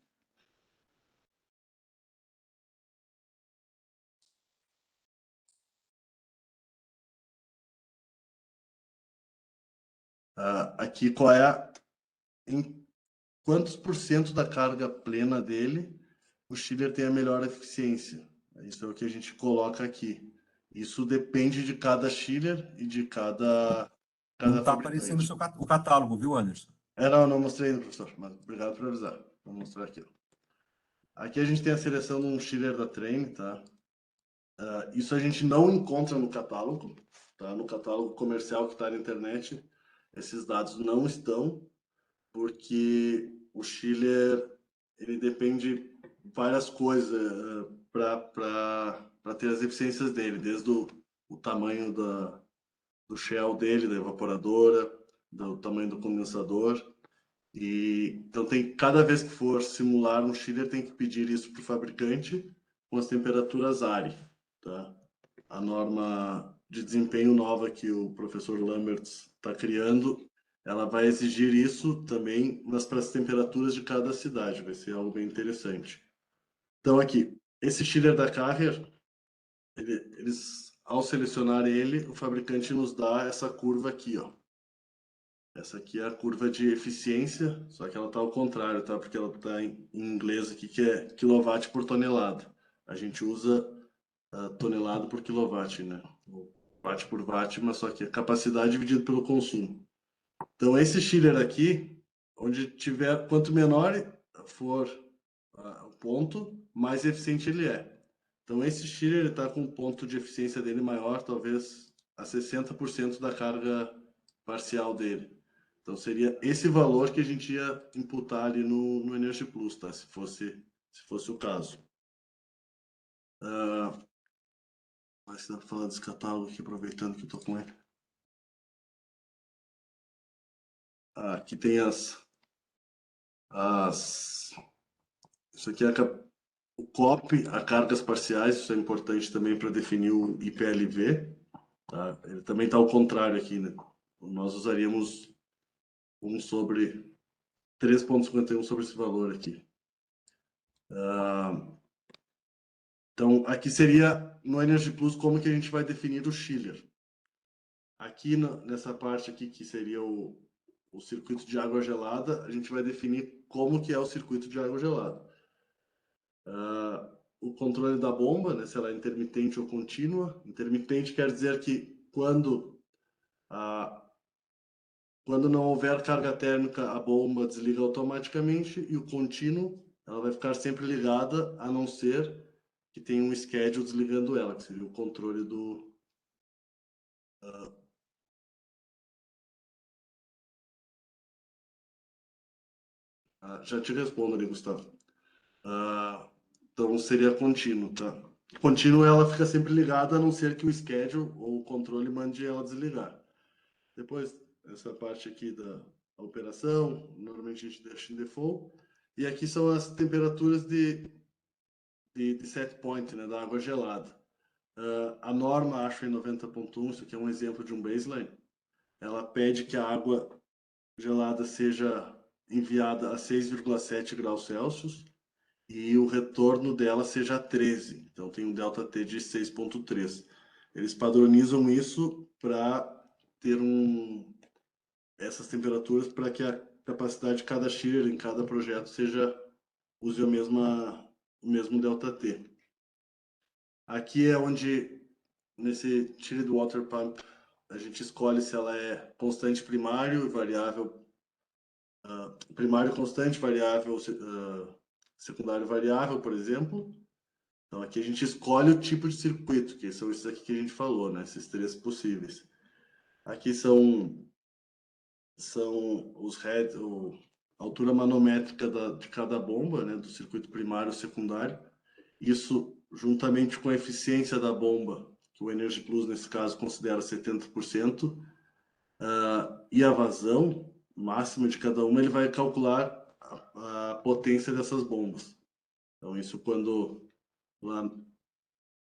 Aqui qual é em quantos por cento da carga plena dele o chiller tem a melhor eficiência. Isso é o que a gente coloca aqui. Isso depende de cada chiller e de cada Não está aparecendo o catálogo, viu, Anderson? Não mostrei ainda, professor, mas obrigado por avisar. Vou mostrar aqui. Aqui a gente tem a seleção de um chiller da Trane, tá? Isso a gente não encontra no catálogo, tá? No catálogo comercial que está na internet, esses dados não estão, porque o chiller, ele depende de várias coisas para ter as eficiências dele, desde o tamanho do shell dele, da evaporadora, do tamanho do condensador. Então, cada vez que for simular um chiller, tem que pedir isso para o fabricante com as temperaturas ARE, tá? A norma de desempenho nova que o professor Lamberts está criando, ela vai exigir isso também, mas para as temperaturas de cada cidade. Vai ser algo bem interessante. Então, aqui, esse chiller da Carrier, ao selecionar ele, o fabricante nos dá essa curva aqui, ó. Essa aqui é a curva de eficiência, só que ela está ao contrário, tá? Porque ela está em inglês aqui, que é quilowatt por tonelada. A gente usa tonelada por quilowatt, né? Watt por watt, mas só que a capacidade dividido pelo consumo. Então, esse chiller aqui, onde tiver, quanto menor for o ponto, mais eficiente ele é. Então, esse chiller está com um ponto de eficiência dele maior, talvez a 60% da carga parcial dele. Então, seria esse valor que a gente ia imputar ali no Energy Plus, tá? Se fosse o caso. Mas dá para falar desse catálogo aqui, aproveitando que eu estou com ele. Aqui tem isso aqui é o COP, a cargas parciais, isso é importante também para definir o IPLV. Tá? Ele também está ao contrário aqui, né? Nós usaríamos 3,51 sobre esse valor aqui. Então, aqui seria no Energy Plus como que a gente vai definir o chiller. Aqui nessa parte aqui, que seria o circuito de água gelada, a gente vai definir como que é o circuito de água gelada. O controle da bomba, né, se ela é intermitente ou contínua. Intermitente quer dizer que quando Quando não houver carga térmica, a bomba desliga automaticamente e o contínuo, ela vai ficar sempre ligada, a não ser que tenha um schedule desligando ela, que seria o controle do... já te respondo ali, Gustavo. Então seria contínuo, tá? Contínuo, ela fica sempre ligada, a não ser que o schedule ou o controle mande ela desligar. Depois, essa parte aqui da operação, normalmente a gente deixa em default. E aqui são as temperaturas de set point, né, da água gelada. A norma, acho, em 90.1, isso aqui é um exemplo de um baseline. Ela pede que a água gelada seja enviada a 6,7 graus Celsius e o retorno dela seja 13. Então tem um ΔT de 6,3. Eles padronizam isso para ter essas temperaturas para que a capacidade de cada chiller em cada projeto use o mesmo ΔT. Aqui é onde, nesse chilled water pump, a gente escolhe se ela é constante primário e variável, primário constante, variável, secundário variável, por exemplo. Então aqui a gente escolhe o tipo de circuito, que são esses aqui que a gente falou, né? Esses três possíveis. Aqui são os heads, a altura manométrica de cada bomba, né? Do circuito primário e secundário. Isso, juntamente com a eficiência da bomba, que o Energy Plus, nesse caso, considera 70%, e a vazão máxima de cada uma, ele vai calcular a potência dessas bombas. Então, isso quando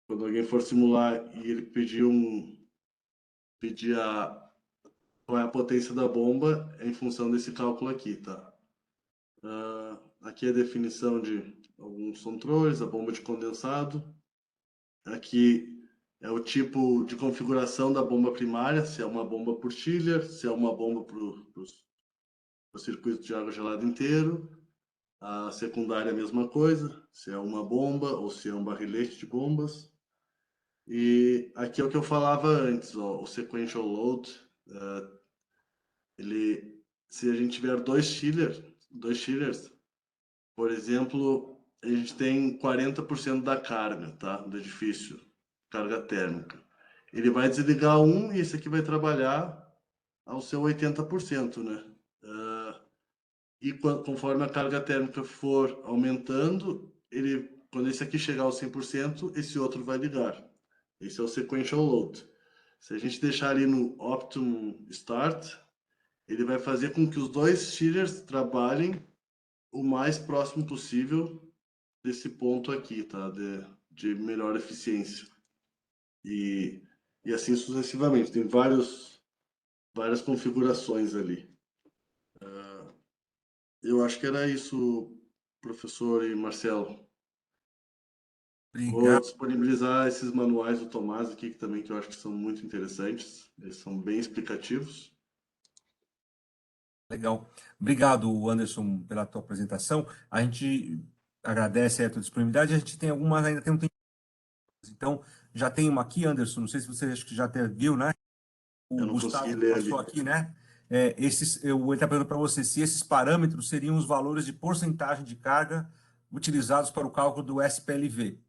alguém for simular e ele pedir qual é a potência da bomba, é em função desse cálculo aqui, tá? Aqui é a definição de alguns controles, a bomba de condensado. Aqui é o tipo de configuração da bomba primária, se é uma bomba por chiller, se é uma bomba para o circuito de água gelada inteiro. A secundária é a mesma coisa, se é uma bomba ou se é um barrilete de bombas. E aqui é o que eu falava antes, ó, o sequential load. Se a gente tiver dois chillers, por exemplo, a gente tem 40% da carga, tá, do edifício, carga térmica. Ele vai desligar um e esse aqui vai trabalhar ao seu 80%, né? E conforme a carga térmica for aumentando, quando esse aqui chegar ao 100%, esse outro vai ligar. Esse é o sequential load. Se a gente deixar ali no optimum start, ele vai fazer com que os dois chillers trabalhem o mais próximo possível desse ponto aqui, tá? De melhor eficiência. E assim sucessivamente. Tem várias configurações ali. Eu acho que era isso, professor e Marcelo. Vou Obrigado. disponibilizar esses manuais do Tomás aqui, que eu acho que são muito interessantes. Eles são bem explicativos. Legal. Obrigado, Anderson, pela tua apresentação. A gente agradece a tua disponibilidade. A gente tem algumas, ainda tem um tempo. Então, já tem uma aqui, Anderson. Não sei se você acho que já até viu, né? O Eu não Gustavo consegui ler passou ali. aqui, né? Eu vou estar perguntando para você se esses parâmetros seriam os valores de porcentagem de carga utilizados para o cálculo do SPLV.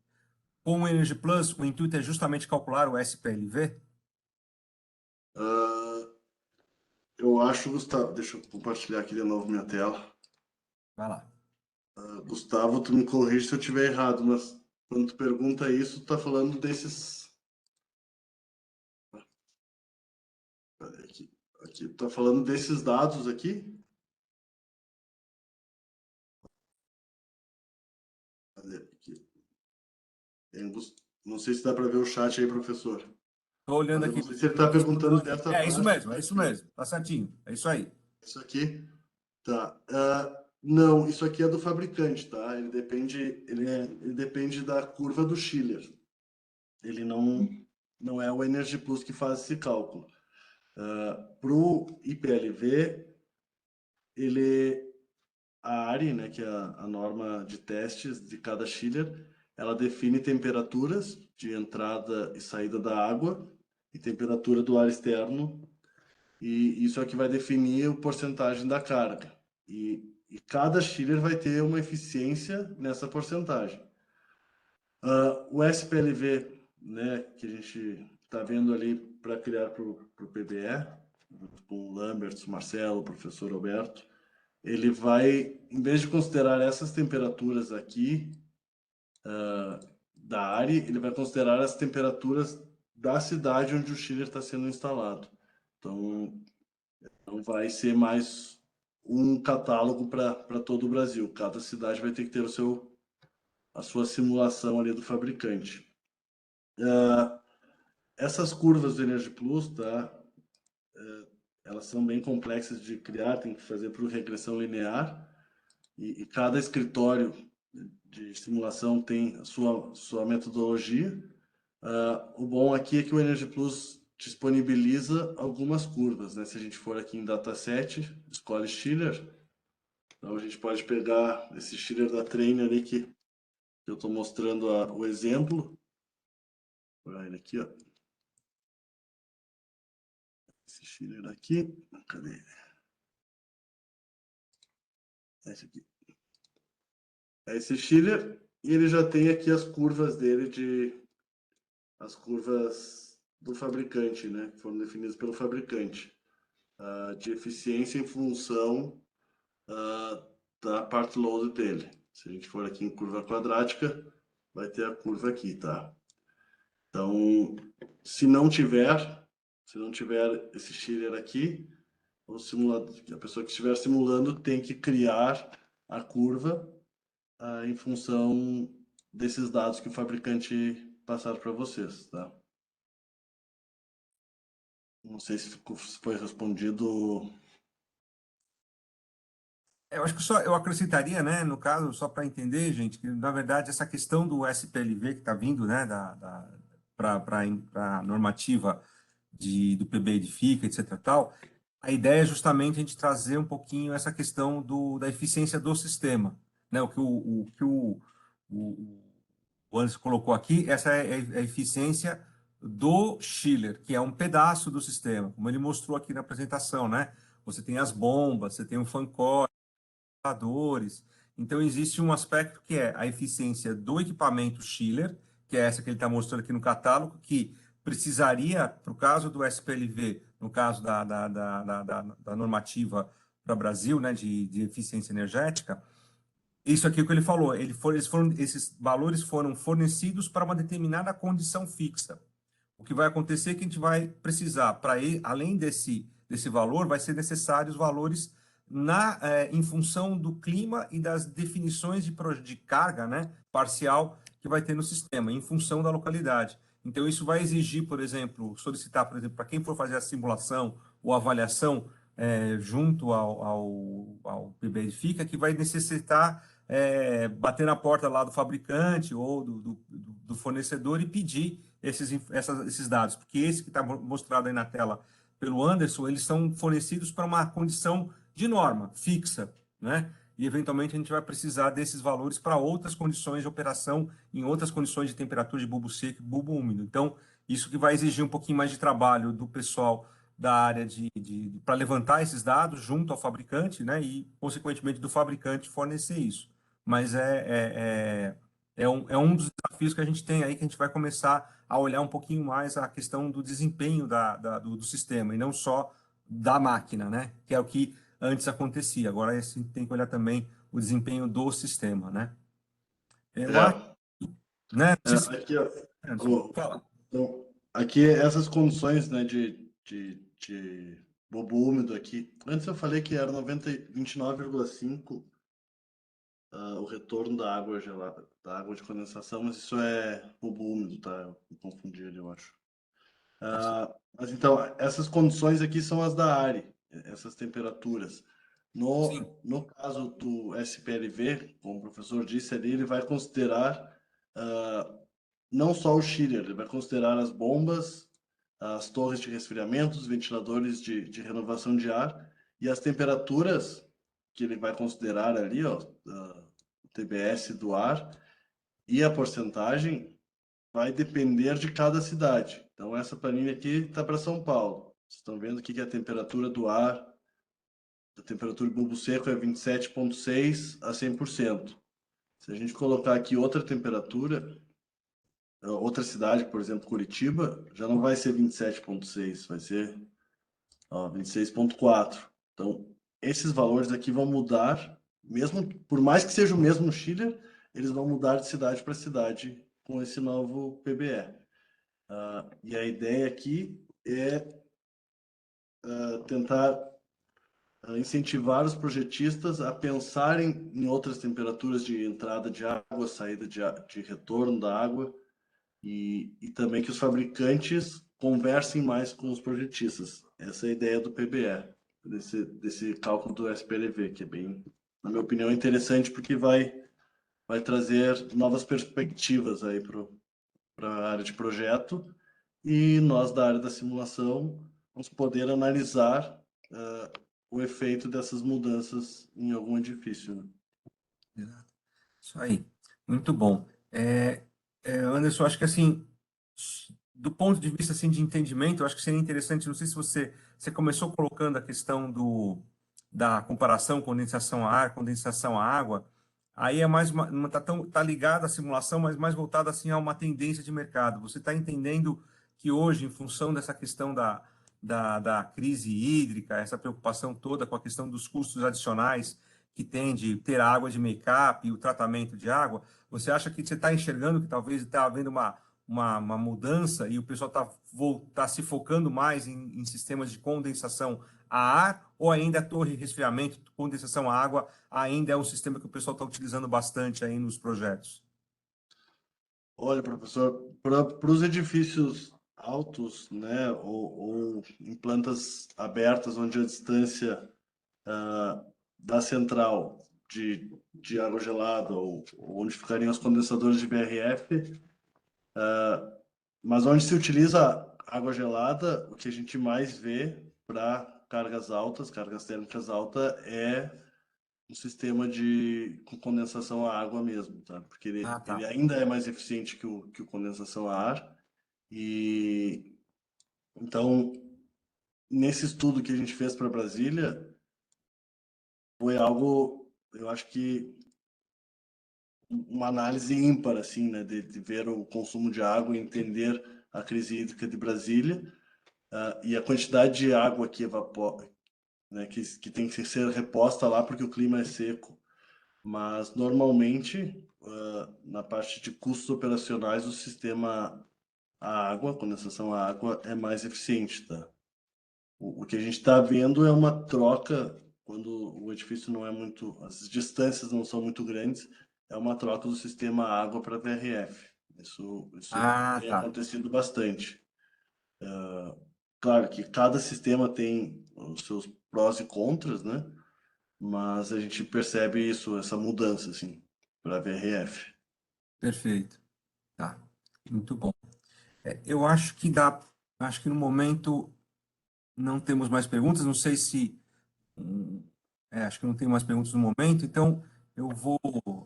Com o Energy Plus, o intuito é justamente calcular o SPLV? Eu acho, Gustavo, deixa eu compartilhar aqui de novo minha tela. Vai lá. Gustavo, tu me corrige se eu estiver errado, mas quando tu pergunta isso, tu tá falando desses... Cadê aqui? Aqui, tu tá falando desses dados aqui? Cadê aqui? Não sei se dá para ver o chat aí, professor. Estou olhando Mas eu aqui. não sei se ele está perguntando dessa É isso parte. mesmo, é isso mesmo. Tá certinho. É isso aí. Isso aqui? Tá. Não, isso aqui é do fabricante, tá? Ele depende da curva do Schiller. Ele não é o Energy Plus que faz esse cálculo. Para o IPLV, a ARI, né, que é a norma de testes de cada chiller, ela define temperaturas de entrada e saída da água e temperatura do ar externo e isso é que vai definir a porcentagem da carga. E cada chiller vai ter uma eficiência nessa porcentagem. O SPLV, né, que a gente está vendo ali para criar para o PBE, com o Lambert, o Marcelo, o professor Alberto, ele vai, em vez de considerar essas temperaturas aqui da área, ele vai considerar as temperaturas da cidade onde o chiller está sendo instalado. Então, não vai ser mais um catálogo para todo o Brasil. Cada cidade vai ter que ter a sua simulação ali do fabricante. Essas curvas do Energy Plus, tá? Elas são bem complexas de criar, tem que fazer por regressão linear, e cada escritório de simulação tem a sua metodologia. O bom aqui é que o Energy Plus disponibiliza algumas curvas, né? Se a gente for aqui em dataset, escolhe Schiller, então a gente pode pegar esse Schiller da Trainer ali que eu estou mostrando o exemplo. Olha ele aqui, ó. Esse Schiller aqui, cadê ele? Esse aqui. É esse Schiller, e ele já tem aqui as curvas dele, as curvas do fabricante, né? Que foram definidas pelo fabricante, de eficiência em função da part load dele. Se a gente for aqui em curva quadrática, vai ter a curva aqui, tá? Então, se não tiver esse Schiller aqui, a pessoa que estiver simulando tem que criar a curva em função desses dados que o fabricante passar para vocês, tá? Não sei se foi respondido. Eu acho que só eu acrescentaria, né, no caso, só para entender, gente, que na verdade essa questão do SPLV que está vindo, né, para a normativa do PB Edifica, etc. tal, a ideia é justamente a gente trazer um pouquinho essa questão da eficiência do sistema, né, o Anderson colocou aqui, essa é a eficiência do chiller, que é um pedaço do sistema, como ele mostrou aqui na apresentação, né? Você tem as bombas, você tem o fan coil, computadores. Então, existe um aspecto que é a eficiência do equipamento chiller, que é essa que ele está mostrando aqui no catálogo, que precisaria, para o caso do SPLV, no caso da normativa para o Brasil, né, de eficiência energética, isso aqui é o que ele falou, esses valores foram fornecidos para uma determinada condição fixa. O que vai acontecer é que a gente vai precisar, além desse valor, vai ser necessário os valores em função do clima e das definições de carga, né, parcial que vai ter no sistema, em função da localidade. Então, isso vai exigir, por exemplo, solicitar, por exemplo, para quem for fazer a simulação ou avaliação junto ao PB Edifica, que vai necessitar bater na porta lá do fabricante ou do fornecedor e pedir esses dados, porque esse que está mostrado aí na tela pelo Anderson, eles são fornecidos para uma condição de norma fixa, né? E eventualmente a gente vai precisar desses valores para outras condições de operação, em outras condições de temperatura de bulbo seco e bulbo úmido. Então, isso que vai exigir um pouquinho mais de trabalho do pessoal da área para levantar esses dados junto ao fabricante, né? E, consequentemente, do fabricante fornecer isso. Mas é um dos desafios que a gente tem aí, que a gente vai começar a olhar um pouquinho mais a questão do desempenho do sistema, e não só da máquina, né? Que é o que antes acontecia. Agora a gente tem que olhar também o desempenho do sistema, né? Eu acho, né? Aqui, ó, Fala. então, aqui essas condições, né, de bulbo úmido aqui. Antes eu falei que era 29,5 o retorno da água gelada, da água de condensação, mas isso é bulbo úmido, tá? Eu me confundi ali, eu acho. Mas então, essas condições aqui são as da área, essas temperaturas. No caso do SPLV, como o professor disse ali, ele vai considerar não só o chiller, ele vai considerar as bombas, as torres de resfriamento, os ventiladores de renovação de ar e as temperaturas que ele vai considerar ali, ó, o TBS do ar e a porcentagem vai depender de cada cidade. Então, essa planilha aqui está para São Paulo. Vocês estão vendo aqui que a temperatura do ar, a temperatura de bulbo seco é 27,6 a 100%. Se a gente colocar aqui outra temperatura, outra cidade, por exemplo, Curitiba, já não vai ser 27,6, vai ser 26,4. Então, esses valores aqui vão mudar, mesmo por mais que seja o mesmo chiller, eles vão mudar de cidade para cidade com esse novo PBE. E a ideia aqui é tentar incentivar os projetistas a pensarem em outras temperaturas de entrada de água, saída de retorno da água, e também que os fabricantes conversem mais com os projetistas. Essa é a ideia do PBE, desse cálculo do SPLV, que é bem, na minha opinião, interessante, porque vai trazer novas perspectivas aí para a área de projeto, e nós da área da simulação vamos poder analisar o efeito dessas mudanças em algum edifício, né? Exato. Isso aí, muito bom. Anderson, acho que assim, do ponto de vista assim, de entendimento, eu acho que seria interessante, não sei se você começou colocando a questão da comparação condensação a ar, condensação a água, aí é mais tá ligado à simulação, mas mais voltado assim a uma tendência de mercado. Você está entendendo que hoje, em função dessa questão da crise hídrica, essa preocupação toda com a questão dos custos adicionais que tem de ter água de make-up e o tratamento de água, você acha que você está enxergando que talvez está havendo uma mudança e o pessoal tá se focando mais em sistemas de condensação a ar, ou ainda a torre de resfriamento, condensação a água, ainda é um sistema que o pessoal está utilizando bastante aí nos projetos? Olha, professor, para os edifícios altos, né, ou em plantas abertas, onde a distância da central de água gelada, ou onde ficariam os condensadores de VRF, mas onde se utiliza água gelada, o que a gente mais vê para cargas altas, cargas térmicas altas, é um sistema com condensação a água mesmo, tá? Porque Ah, ele tá. ainda é mais eficiente que o condensação a ar. E então, nesse estudo que a gente fez para Brasília, foi algo, eu acho que uma análise ímpar, assim, né, de ver o consumo de água e entender a crise hídrica de Brasília, e a quantidade de água que evapora, né, que tem que ser reposta lá porque o clima é seco. Mas, normalmente, na parte de custos operacionais, o sistema a água, condensação a água, é mais eficiente, tá? O que a gente está vendo é uma troca, quando o edifício não é muito, as distâncias não são muito grandes, é uma troca do sistema água para VRF. Isso Ah, tem tá. acontecido bastante. Claro que cada sistema tem os seus prós e contras, né? Mas a gente percebe isso, essa mudança, assim, para VRF. Perfeito. Tá. Muito bom. Eu acho que no momento não temos mais perguntas, não sei se acho que não tem mais perguntas no momento, então eu vou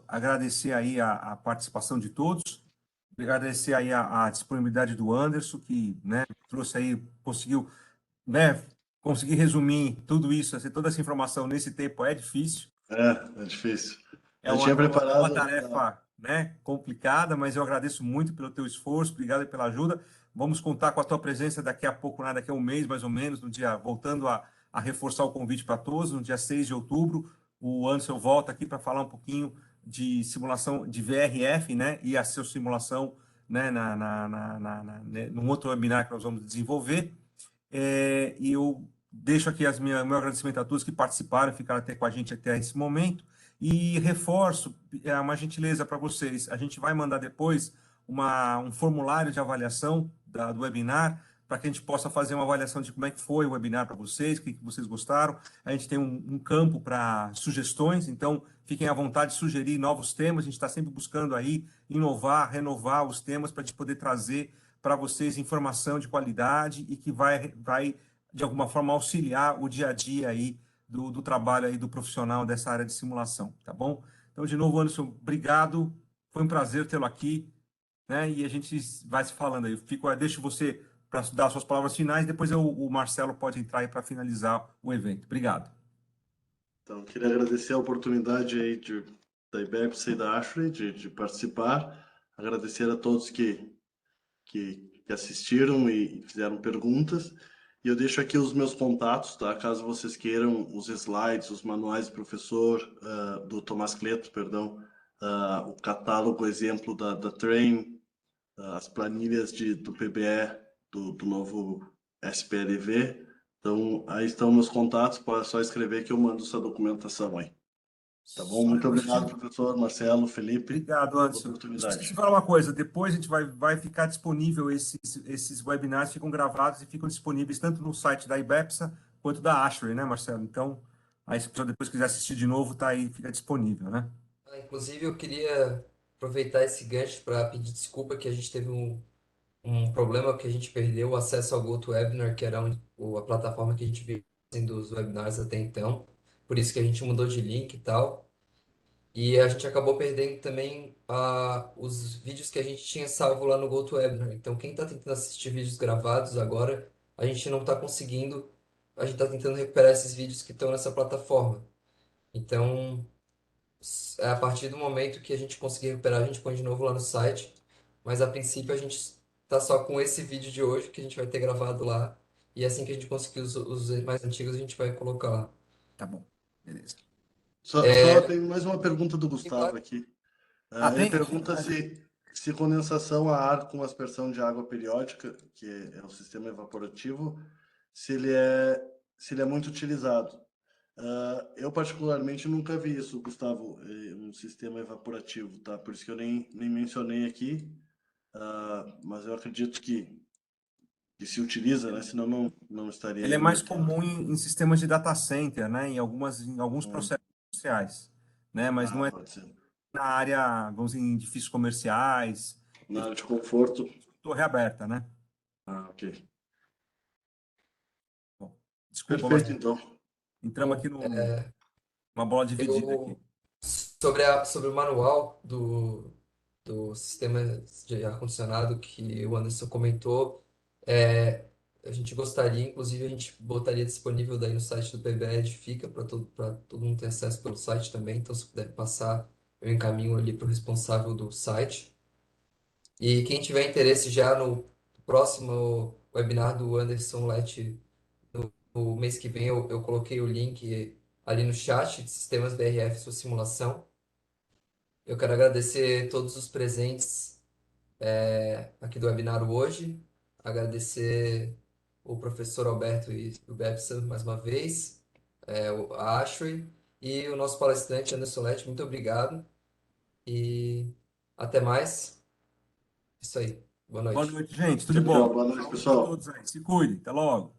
agradecer aí a participação de todos, agradecer aí a disponibilidade do Anderson, que, né, trouxe aí, conseguiu, né, conseguir resumir tudo isso, assim, toda essa informação nesse tempo é difícil, É difícil. é Eu uma, tinha é uma, é uma preparado. tarefa, né, complicada, mas eu agradeço muito pelo teu esforço, obrigado pela ajuda. Vamos contar com a tua presença daqui a pouco, né, daqui a um mês mais ou menos, no dia, voltando a reforçar o convite para todos, no dia 6 de outubro, o Anderson volta aqui para falar um pouquinho de simulação de VRF, né, e a sua simulação, né, num outro webinar que nós vamos desenvolver. E eu deixo aqui meu agradecimento a todos que participaram, ficaram até com a gente até esse momento. E reforço uma gentileza para vocês. A gente vai mandar depois um formulário de avaliação do webinar, para que a gente possa fazer uma avaliação de como é que foi o webinar para vocês, o que vocês gostaram. A gente tem um campo para sugestões, então fiquem à vontade de sugerir novos temas. A gente está sempre buscando aí inovar, renovar os temas para a gente poder trazer para vocês informação de qualidade e que vai de alguma forma auxiliar o dia a dia aí do trabalho aí do profissional dessa área de simulação, tá bom? Então, de novo, Anderson, obrigado. Foi um prazer tê-lo aqui, né? E a gente vai se falando aí. Deixo você para dar suas palavras finais, depois o Marcelo pode entrar aí para finalizar o evento. Obrigado. Então, queria agradecer a oportunidade aí da IBEPS e da Ashley de participar, agradecer a todos que assistiram e fizeram perguntas, e eu deixo aqui os meus contatos, tá? Caso vocês queiram os slides, os manuais do professor, do Tomás Cleto, perdão, o catálogo exemplo da Train, as planilhas do PBE, do novo SPLV. Então, aí estão meus contatos, pode só escrever que eu mando essa documentação aí. Tá bom? Só Muito depois obrigado, professor Marcelo, Felipe, Obrigado, pela Anderson. Esqueci oportunidade. de falar uma coisa. Depois a gente vai ficar disponível, esses webinars ficam gravados e ficam disponíveis tanto no site da IBEPSA quanto da Ashray, né, Marcelo? Então, aí se a pessoa depois quiser assistir de novo, tá aí, fica disponível, né? Inclusive, eu queria aproveitar esse gancho para pedir desculpa que a gente teve um problema que a gente perdeu o acesso ao GoToWebinar, que era a plataforma que a gente via fazendo os webinars até então. Por isso que a gente mudou de link e tal. E a gente acabou perdendo também os vídeos que a gente tinha salvo lá no GoToWebinar. Então, quem está tentando assistir vídeos gravados agora, a gente não está conseguindo. A gente está tentando recuperar esses vídeos que estão nessa plataforma. Então, a partir do momento que a gente conseguir recuperar, a gente põe de novo lá no site. Mas a princípio a gente tá só com esse vídeo de hoje que a gente vai ter gravado lá. E assim que a gente conseguir os mais antigos, a gente vai colocar lá. Tá bom, beleza. Só tem mais uma pergunta do E Gustavo claro, aqui. Ele Tem? pergunta se condensação a ar com aspersão de água periódica, que é o sistema evaporativo, se ele é muito utilizado. Eu particularmente nunca vi isso, Gustavo, um sistema evaporativo, tá? Por isso que eu nem mencionei aqui, mas eu acredito que se utiliza, né? Senão não estaria Ele aí é no mais mercado. comum em sistemas de data center, né? Em alguns processos industriais, né? Mas não é Pode ser. na área, vamos dizer, em edifícios comerciais, Na área de conforto. torre aberta, né? Ok. Bom, desculpa, mas Perfeito, então. entramos aqui bom, numa bola dividida aqui. sobre o manual do sistema de ar-condicionado que o Anderson comentou, é, a gente gostaria, inclusive, a gente botaria disponível daí no site do PBE, fica para todo mundo ter acesso pelo site também, então se puder passar, eu encaminho ali para o responsável do site. E quem tiver interesse já no próximo webinar do Anderson Lett, no mês que vem, eu coloquei o link ali no chat de Sistemas BRF sua simulação. Eu quero agradecer todos os presentes aqui do webinar hoje, agradecer o professor Alberto e o Bebson mais uma vez, a Ashley e o nosso palestrante Anderson Lett, muito obrigado e até mais. Isso aí. Boa Boa noite. noite, gente. Tudo de Tchau, tchau. bom. Boa noite, Saúde para pessoal. todos aí. Se cuide. Até logo.